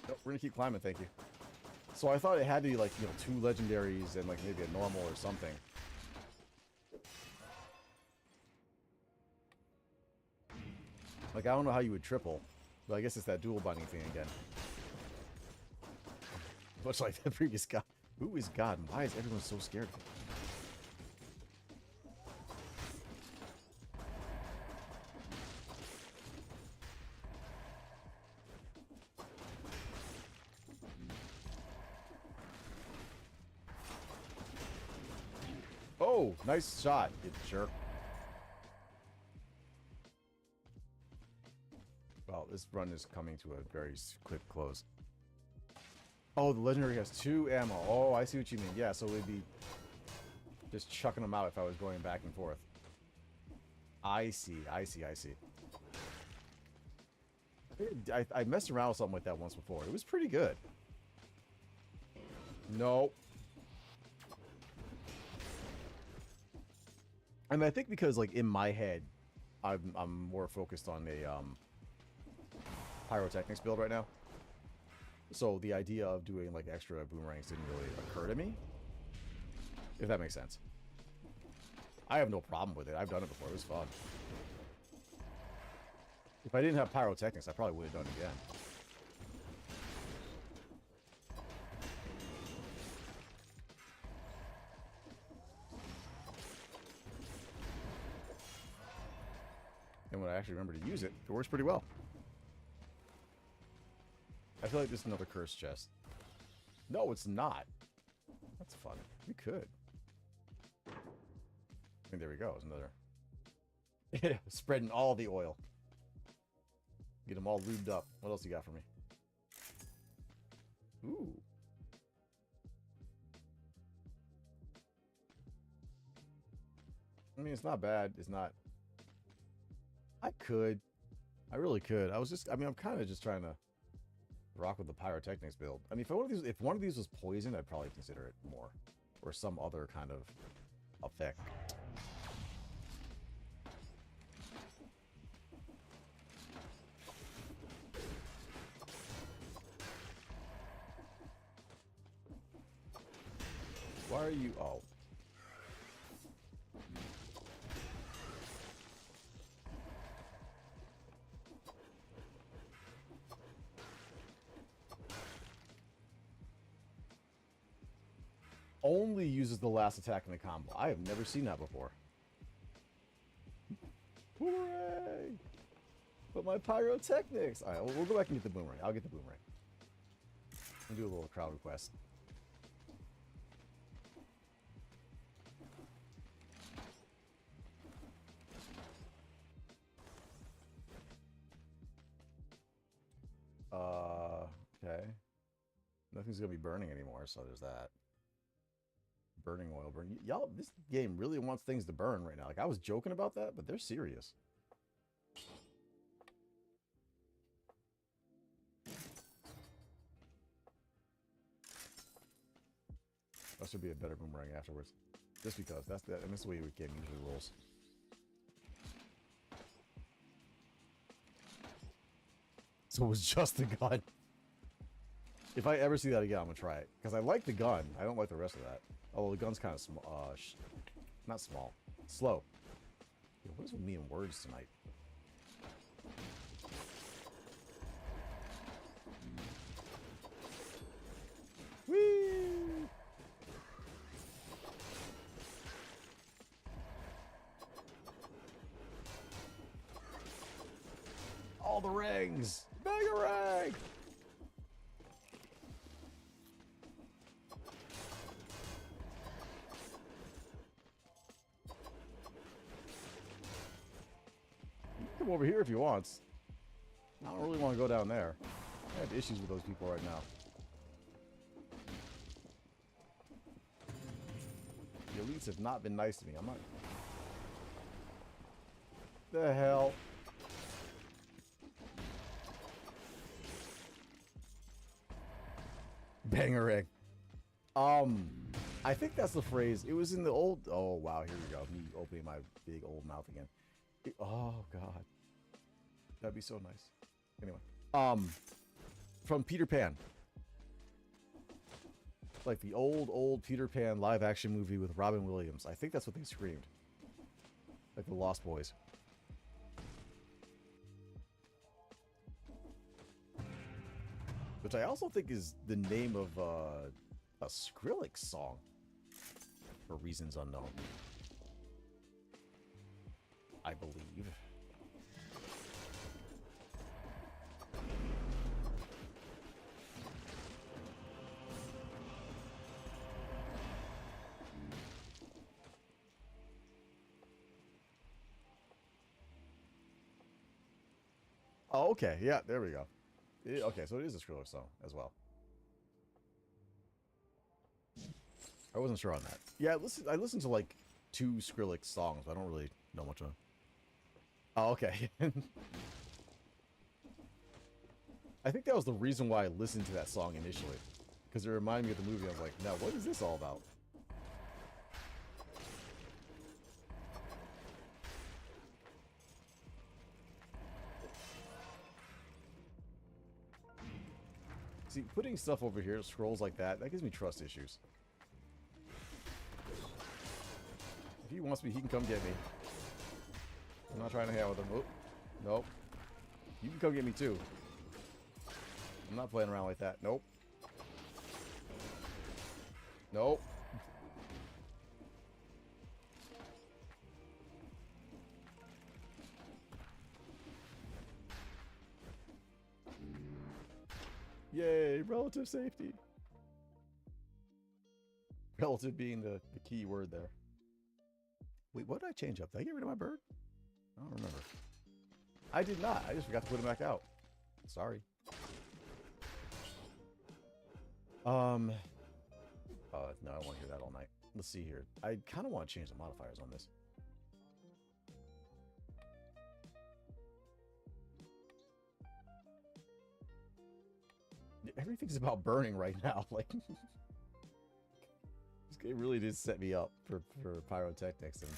Nope, we're gonna keep climbing, thank you. So I thought it had to be, like, you know, 2 legendaries and, like, maybe a normal or something. Like, I don't know how you would triple, but I guess it's that dual binding thing again. Much like the previous god. Who is God and why is everyone so scared of him? Oh, nice shot, you jerk. Well, this run is coming to a very quick close. Oh, the legendary has 2 ammo. Oh, I see what you mean. Yeah, so it'd be just chucking them out if I was going back and forth. I see. I messed around with something like that once before. It was pretty good. No. I mean, I think because, like, in my head, I'm more focused on a pyrotechnics build right now. So the idea of doing, like, extra boomerangs didn't really occur to me. If that makes sense. I have no problem with it. I've done it before. It was fun. If I didn't have pyrotechnics, I probably would have done it again. And when I actually remember to use it, it works pretty well. I feel like this is another cursed chest. No, it's not. That's fun. We could. And there we go. It's another. Spreading all the oil. Get them all lubed up. What else you got for me? Ooh. I mean, it's not bad. It's not. I could. I really could. I mean, I'm kind of just trying to rock with the pyrotechnics build. I mean, if one of these was poison, I'd probably consider it more. Or some other kind of effect. Why are you... Oh. Only uses the last attack in the combo. I have never seen that before. Hooray! But my pyrotechnics! Alright, we'll go back and get the boomerang. I'll get the boomerang. I'll do a little crowd request. Okay. Nothing's gonna be burning anymore, so there's that. Burning oil, burning. Y'all, this game really wants things to burn right now. Like, I was joking about that, but they're serious. That should be a better boomerang afterwards. Just because. That's the way the game usually rolls. So it was just the gun. If I ever see that again, I'm gonna try it. Because I like the gun. I don't like the rest of that. Although the gun's kind of small. Not small. Slow. Yo, what is with me and words tonight? Whee! All the rings! Bangarang! Come over here if you want. I don't really want to go down there. I have issues with those people right now. The elites have not been nice to me. I'm not... The hell? Bangarang. I think that's the phrase. It was in the old... Oh, wow. Here we go. Me opening my big old mouth again. Oh, God. That'd be so nice. Anyway. From Peter Pan. Like the old Peter Pan live-action movie with Robin Williams. I think that's what they screamed. Like the Lost Boys. Which I also think is the name of a Skrillex song. For reasons unknown. I believe. Oh, okay. Yeah, there we go. Okay, so it is a Skrillex song as well. I wasn't sure on that. Yeah, I listened to like 2 Skrillex songs, but I don't really know much of. Oh, okay. I think that was the reason why I listened to that song initially. Because it reminded me of the movie. I was like, now, what is this all about? See, putting stuff over here, scrolls like that gives me trust issues. If he wants me, he can come get me. I'm not trying to hang out with him. Oh, nope. You can come get me too. I'm not playing around like that. Nope. Nope. Yay, relative safety. Relative being the key word there. Wait, what did I change up? Did I get rid of my bird? I don't remember. I did not. I just forgot to put him back out. Sorry. Oh, no, I don't want to hear that all night. Let's see here. I kind of want to change the modifiers on this. Everything's about burning right now. Like, this game really did set me up for pyrotechnics, and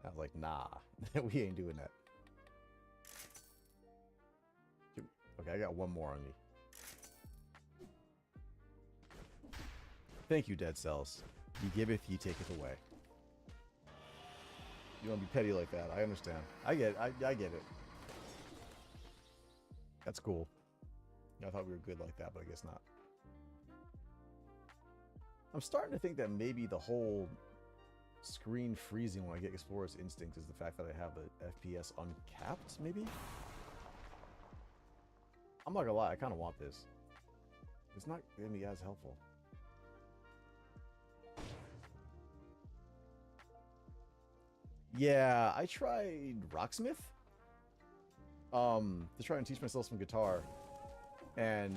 I was like, nah, we ain't doing that. Okay, I got one more on me. Thank you, Dead Cells. You giveth, you taketh away. You don't be petty like that. I understand. I get it. I get it. That's cool. I thought we were good like that, but I guess not. I'm starting to think that maybe the whole screen freezing when I get Explorer's Instinct is the fact that I have the FPS uncapped, maybe? I'm not gonna lie, I kind of want this. It's not gonna be as helpful. Yeah, I tried Rocksmith. To try and teach myself some guitar. And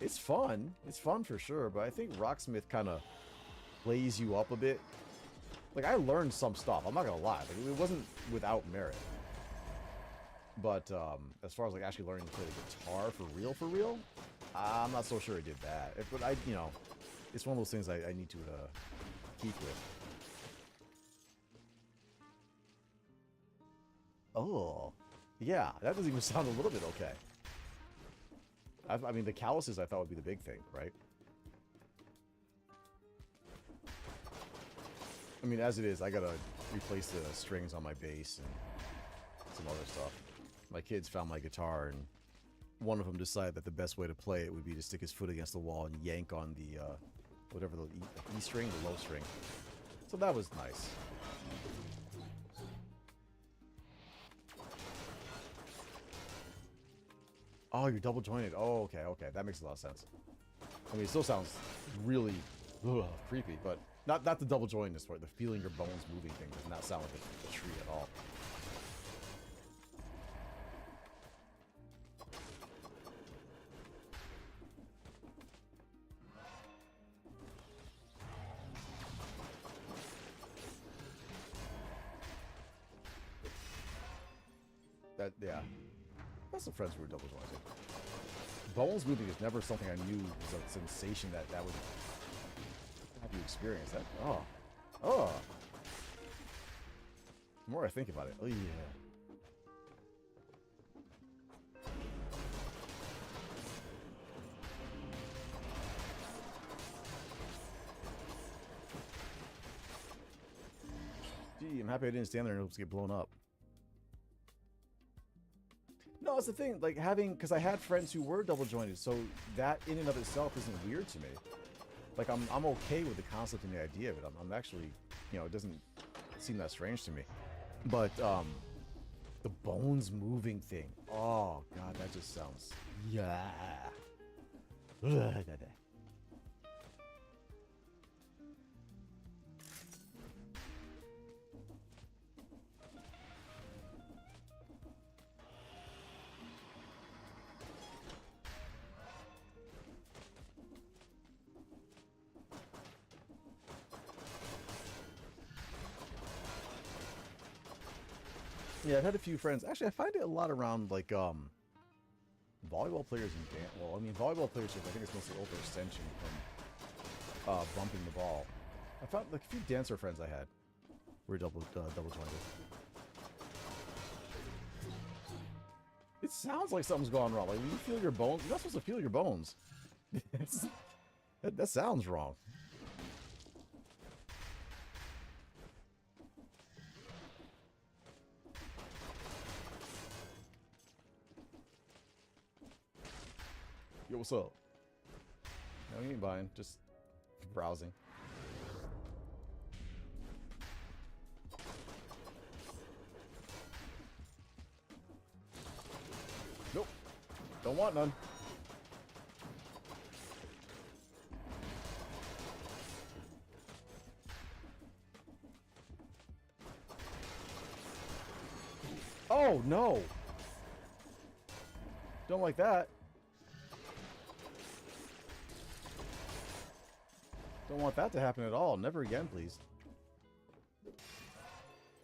it's fun. It's fun for sure, but I think Rocksmith kind of plays you up a bit. Like, I learned some stuff, I'm not gonna lie. Like, it wasn't without merit. But as far as like actually learning to play the guitar for real, I'm not so sure I did that. But I, you know, it's one of those things I need to keep with. Oh, yeah, that doesn't even sound a little bit okay. I mean, the calluses I thought would be the big thing, right? I mean, as it is, I gotta replace the strings on my bass and some other stuff. My kids found my guitar, and one of them decided that the best way to play it would be to stick his foot against the wall and yank on the, whatever the E string, the low string. So that was nice. Oh, you're double jointed. Oh, okay, okay. That makes a lot of sense. I mean, it still sounds really creepy, but not the double jointedness part. The feeling your bones moving thing does not sound like a tree at all. Yeah. That's some friends who were double jointed. Bones moving is never something I knew was a sensation that would have you experience. That, oh. The more I think about it, oh yeah. Gee, I'm happy I didn't stand there and almost get blown up. No, that's the thing, like because I had friends who were double jointed, so that in and of itself isn't weird to me. Like, I'm okay with the concept and the idea of it. I'm actually, you know, it doesn't seem that strange to me. But, the bones moving thing, oh god, that just sounds, yeah. Yeah, I've had a few friends. Actually, I find it a lot around, like, volleyball players and dance. Well, I mean, volleyball players, I think it's mostly overextension from bumping the ball. I found, like, a few dancer friends I had were double jointed. It sounds like something's gone wrong. Like, when you feel your bones, you're not supposed to feel your bones. that sounds wrong. Yo, what's up? No, you ain't buying, just browsing. Nope. Don't want none. no. Don't like that. Don't want that to happen at all. Never again, please.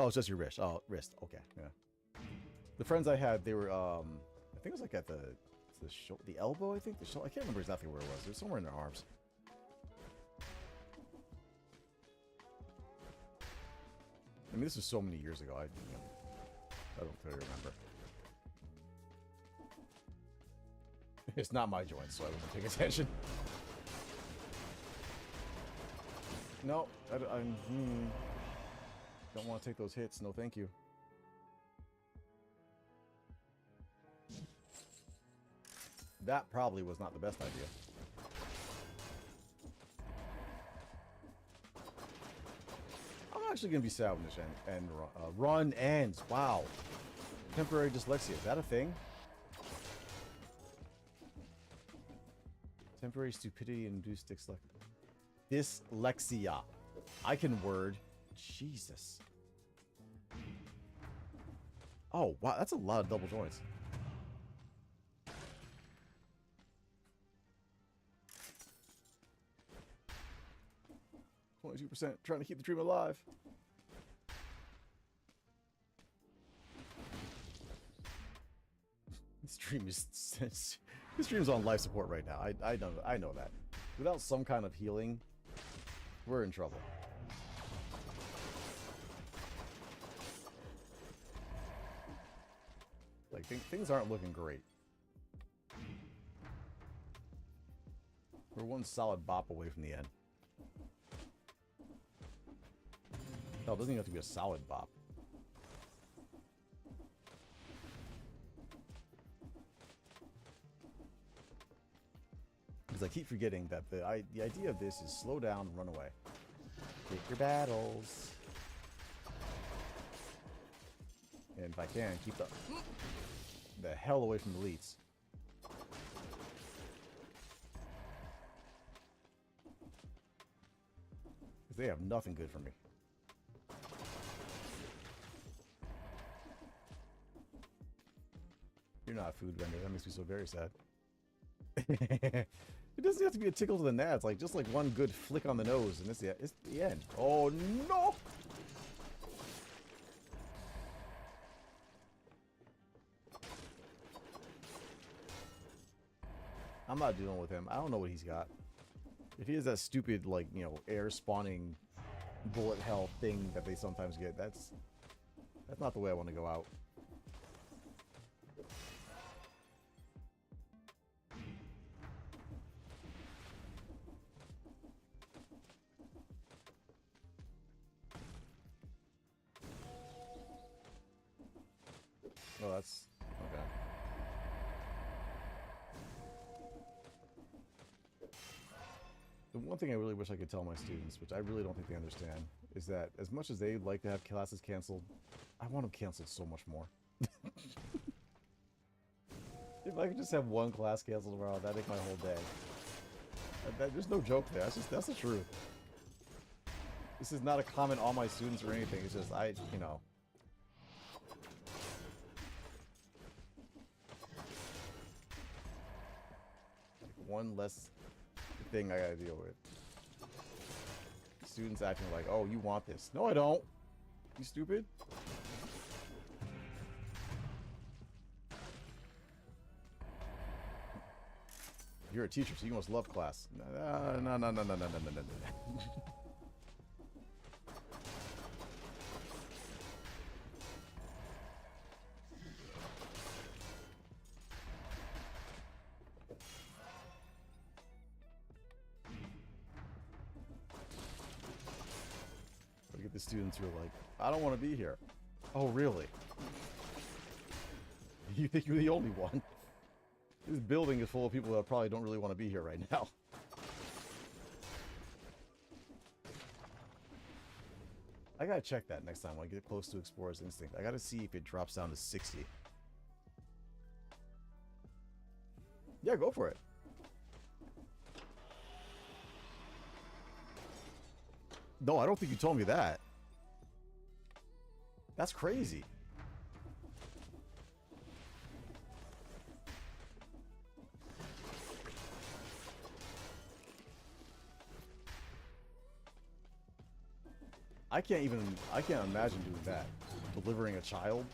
Oh, it's just your wrist. Oh, wrist. Okay, yeah. The friends I had, they were, I think it was like at the elbow, I think? I can't remember exactly where it was. It was somewhere in their arms. I mean, this was so many years ago. I don't clearly remember. It's not my joints, so I wasn't paying attention. No, I don't want to take those hits. No, thank you. That probably was not the best idea. I'm actually going to be sad when this run ends. Wow. Temporary dyslexia. Is that a thing? Temporary stupidity-induced dyslexia. I can word. Jesus. Oh, wow. That's a lot of double joints. %, trying to keep the dream alive. This stream's on life support right now. I know that. Without some kind of healing, we're in trouble. Like things aren't looking great. We're one solid bop away from the end. Hell, it doesn't even have to be a solid bop. Because I keep forgetting that the idea of this is slow down and run away. Take your battles. And if I can, keep the hell away from the elites. Because they have nothing good for me. You're not a food vendor. That makes me so very sad. It doesn't have to be a tickle to the nads. Like just like one good flick on the nose, and it's the end. Oh no! I'm not dealing with him. I don't know what he's got. If he has that stupid, like, you know, air spawning bullet hell thing that they sometimes get, that's not the way I want to go out. Oh, that's okay. The one thing I really wish I could tell my students, which I really don't think they understand, is that as much as they like to have classes canceled, I want them canceled so much more. If I could just have one class canceled tomorrow, that'd make my whole day. There's no joke there. That's the truth. This is not a comment on my students or anything. It's just you know. One less thing I gotta deal with. Students acting like, oh, you want this. No, I don't. You stupid? You're a teacher, so you must love class. No. Get the students who are like, I don't want to be here. Oh, really? You think you're the only one? This building is full of people that probably don't really want to be here right now. I gotta check that next time when I get close to Explorer's Instinct. I gotta see if it drops down to 60. Yeah, go for it. No, I don't think you told me that. That's crazy. I can't imagine doing that. Delivering a child.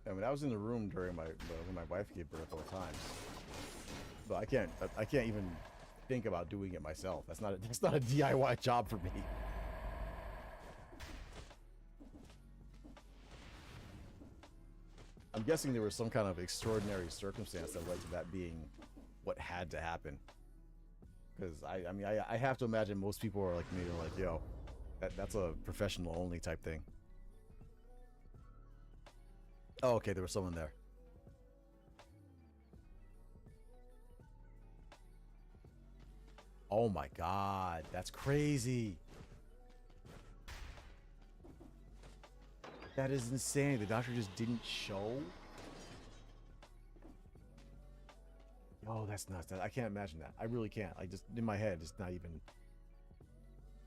I mean, I was in the room during when my wife gave birth both times, but I can't even think about doing it myself. That's not a DIY job for me. I'm guessing there was some kind of extraordinary circumstance that led to that being what had to happen. Because I mean, I have to imagine most people are like me. They're like, yo, that's a professional only type thing. Oh, okay, there was someone there. Oh my god, that's crazy. That is insane. The doctor just didn't show. Oh, that's nuts. I can't imagine that. I really can't. I just in my head, it's not even.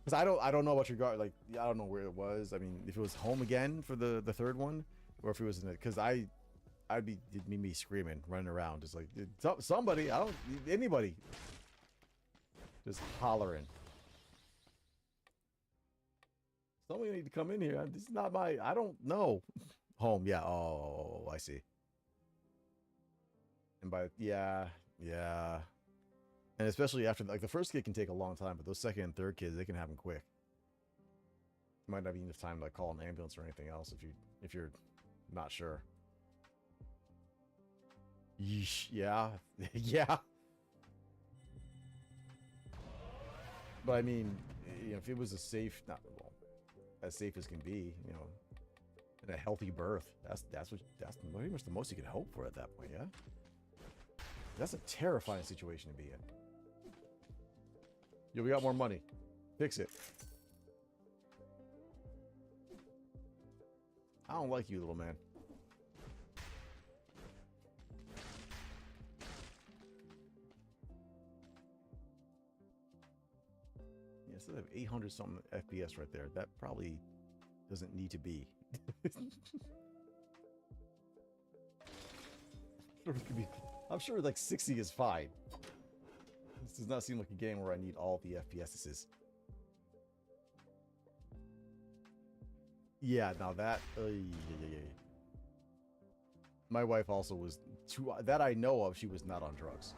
Because I don't know about your guard. Like, I don't know where it was. I mean, if it was home again for the third one, or if it was in it, because I'd be it'd be me screaming, running around, just like somebody. I don't anybody. Just hollering. Somebody need to come in here. This is not my. I don't know. Home, yeah. Oh, I see. And by yeah, yeah. And especially after like the first kid can take a long time, but those second and third kids, they can have them quick. You might not have enough time to like, call an ambulance or anything else if you're not sure. Yeesh, yeah, yeah. But I mean, you know, if it was a safe, not well, as safe as can be, you know, and a healthy birth, that's pretty much the most you could hope for at that point, yeah. That's a terrifying situation to be in. Yo, we got more money. Fix it. I don't like you, little man. Yeah, so they have 800 something FPS right there. That probably doesn't need to be. I'm sure like 60 is fine. This does not seem like a game where I need all the FPSs. Yeah, now that... My wife also was... that I know of, she was not on drugs.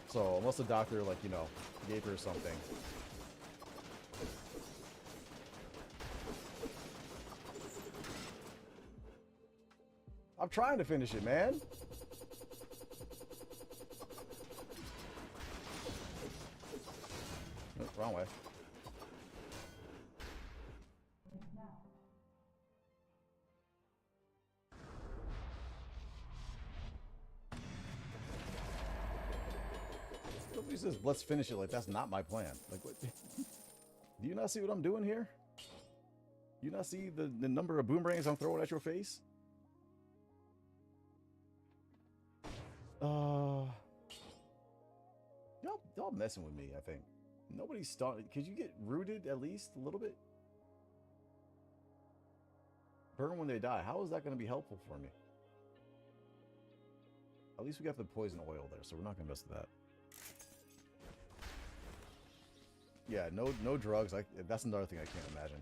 So, unless the doctor, like, you know, gave her something... I'm trying to finish it, man! Oh, wrong way. Nobody says, let's finish it, like that's not my plan. Like, what? Do you not see what I'm doing here? Do you not see the number of boomerangs I'm throwing at your face? Y'all messing with me, I think. Nobody's starting. Could you get rooted at least a little bit? Burn when they die. How is that going to be helpful for me? At least we got the poison oil there, so we're not going to mess with that. Yeah, no drugs. That's another thing I can't imagine.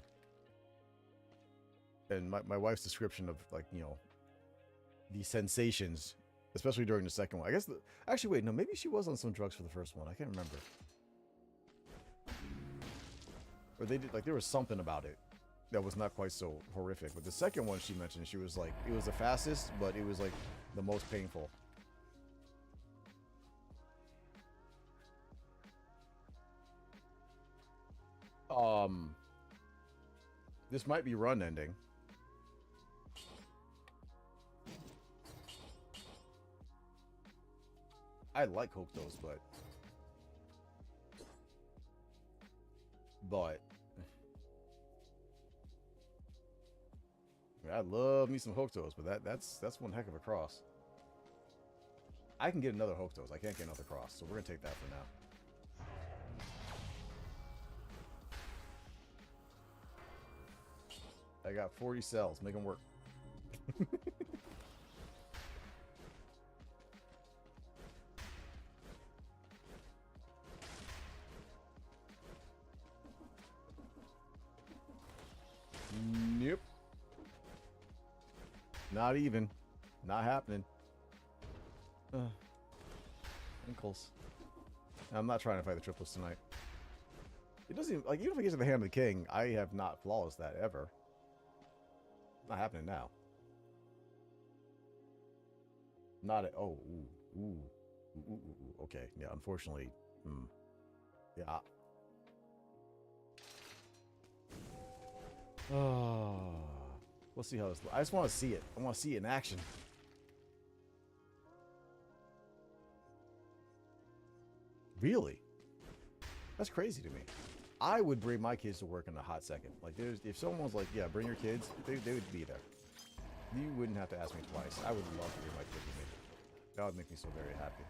And my wife's description of, like, you know, the sensations, especially during the second one. I guess actually, wait, no, maybe she was on some drugs for the first one. I can't remember. Or they did, like, there was something about it that was not quite so horrific. But the second one she mentioned, she was like, it was the fastest, but it was like the most painful. This might be run ending. I like Hokutos, but I love me some Hokutos, but that's one heck of a cross. I can get another Hokutos. I can't get another cross, so we're gonna take that for now. I got 40 cells. Make them work. Nope. Not even. Not happening. Ankles. I'm not trying to fight the triplets tonight. It doesn't even, like, even if I get to the Hand of the King, I have not flawless that ever. Not happening now. Not at, oh, ooh. Okay, yeah, unfortunately, yeah. Oh, we'll see how this. I just want to see it. I want to see it in action. Really? That's crazy to me. I would bring my kids to work in a hot second. Like, if someone was like, "Yeah, bring your kids," they would be there. You wouldn't have to ask me twice. I would love to bring my kids with me. That would make me so very happy.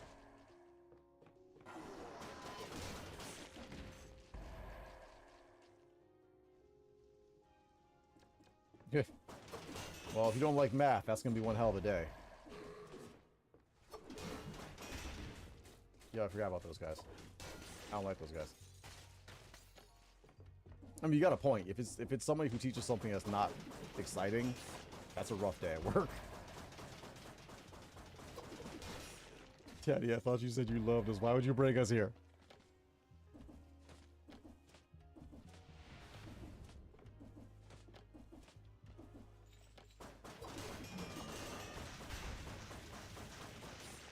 Well, if you don't like math, that's going to be one hell of a day. Yeah, I forgot about those guys. I don't like those guys. I mean, you got a point. If it's somebody who teaches something that's not exciting, that's a rough day at work. Teddy, I thought you said you loved us. Why would you bring us here?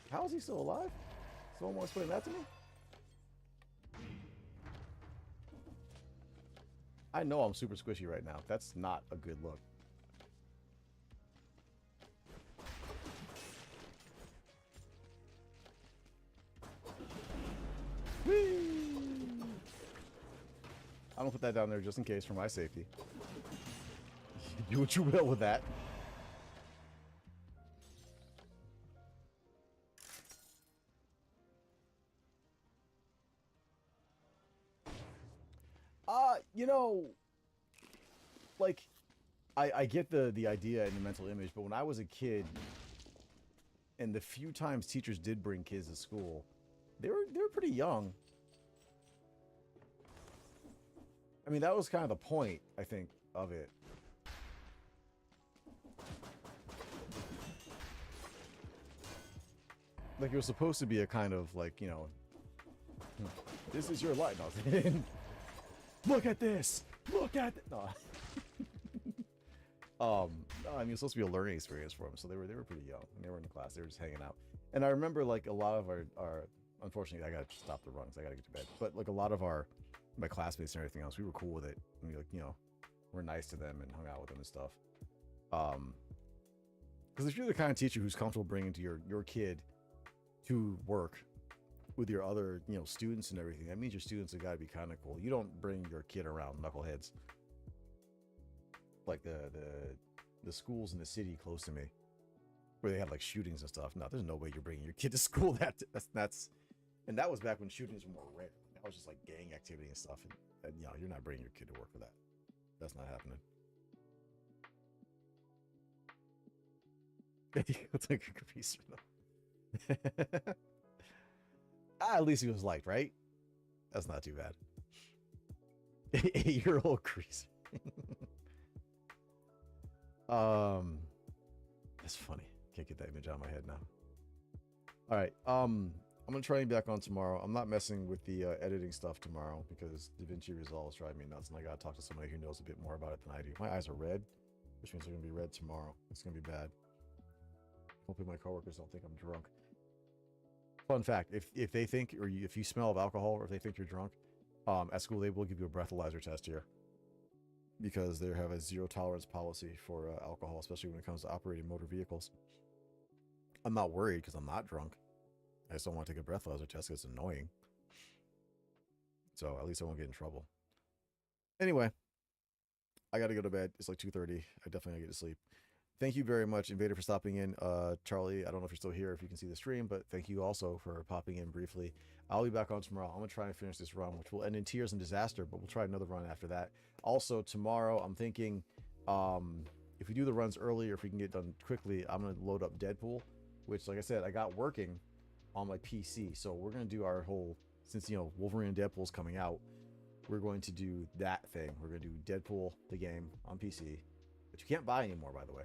How is he still alive? Someone wants to explain that to me? I know I'm super squishy right now. That's not a good look. Whee! I'm gonna put that down there just in case for my safety. Do what you will with that. You know, like, I get the idea and the mental image, but when I was a kid, and the few times teachers did bring kids to school, they were pretty young. I mean, that was kind of the point, I think, of it. Like, it was supposed to be a kind of, like, you know, this is your life. No, look at this! Look at it! No. No, I mean, it's supposed to be a learning experience for them, so they were pretty young. And they were in the class, they were just hanging out. And I remember, like, a lot of our unfortunately, I gotta stop the runs, I gotta get to bed. But, like, a lot of my classmates and everything else, we were cool with it. And we, like, you know, we're nice to them and hung out with them and stuff. Because if you're the kind of teacher who's comfortable bringing to your kid to work with your other, you know, students and everything, that means your students have got to be kind of cool. You don't bring your kid around knuckleheads. Like the schools in the city close to me, where they have like shootings and stuff. No, there's no way you're bringing your kid to school. That's and that was back when shootings were more rare. That was just like gang activity and stuff. And you know, you're not bringing your kid to work for that. That's not happening. It's like a greaser though. At least he was liked, right? That's not too bad. 8-year-old greaser. That's funny. Can't get that image out of my head now. All right. I'm gonna try and be back on tomorrow. I'm not messing with the editing stuff tomorrow because DaVinci Resolve is driving me nuts, and I gotta talk to somebody who knows a bit more about it than I do. My eyes are red, which means they're gonna be red tomorrow. It's gonna be bad. Hopefully my coworkers don't think I'm drunk. Fun fact: if they think, or if you smell of alcohol, or if they think you're drunk, at school they will give you a breathalyzer test here, because they have a zero tolerance policy for alcohol, especially when it comes to operating motor vehicles. I'm not worried because I'm not drunk. I just don't want to take a breathalyzer test because it's annoying. So at least I won't get in trouble. Anyway, I got to go to bed. It's like 2:30. I definitely gotta get to sleep. Thank you very much, Invader, for stopping in. Charlie, I don't know if you're still here, if you can see the stream, but thank you also for popping in briefly. I'll be back on tomorrow. I'm going to try and finish this run, which will end in tears and disaster, but we'll try another run after that. Also, tomorrow, I'm thinking If we do the runs early, or if we can get done quickly, I'm gonna load up Deadpool, which, like I said, I got working on my PC. So we're gonna do our whole, since Wolverine and Deadpool's coming out, we're going to do that thing. We're gonna do Deadpool the game on PC, which you can't buy anymore, by the way.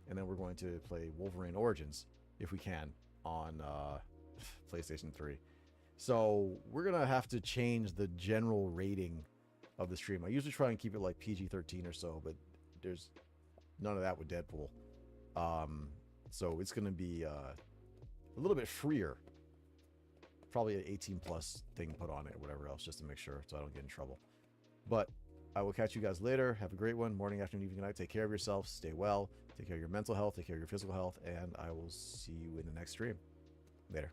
And then we're going to play Wolverine Origins, if we can, on PlayStation 3. So we're gonna have to change the general rating of the stream. I usually try and keep it like PG-13 or so, but there's none of that with Deadpool. So it's gonna be a little bit freer. Probably an 18 plus thing put on it or whatever else, just to make sure so I don't get in trouble. But I will catch you guys later. Have a great one. Morning, afternoon, evening, night. Take care of yourself. Stay well. Take care of your mental health. Take care of your physical health. And I will see you in the next stream. Later.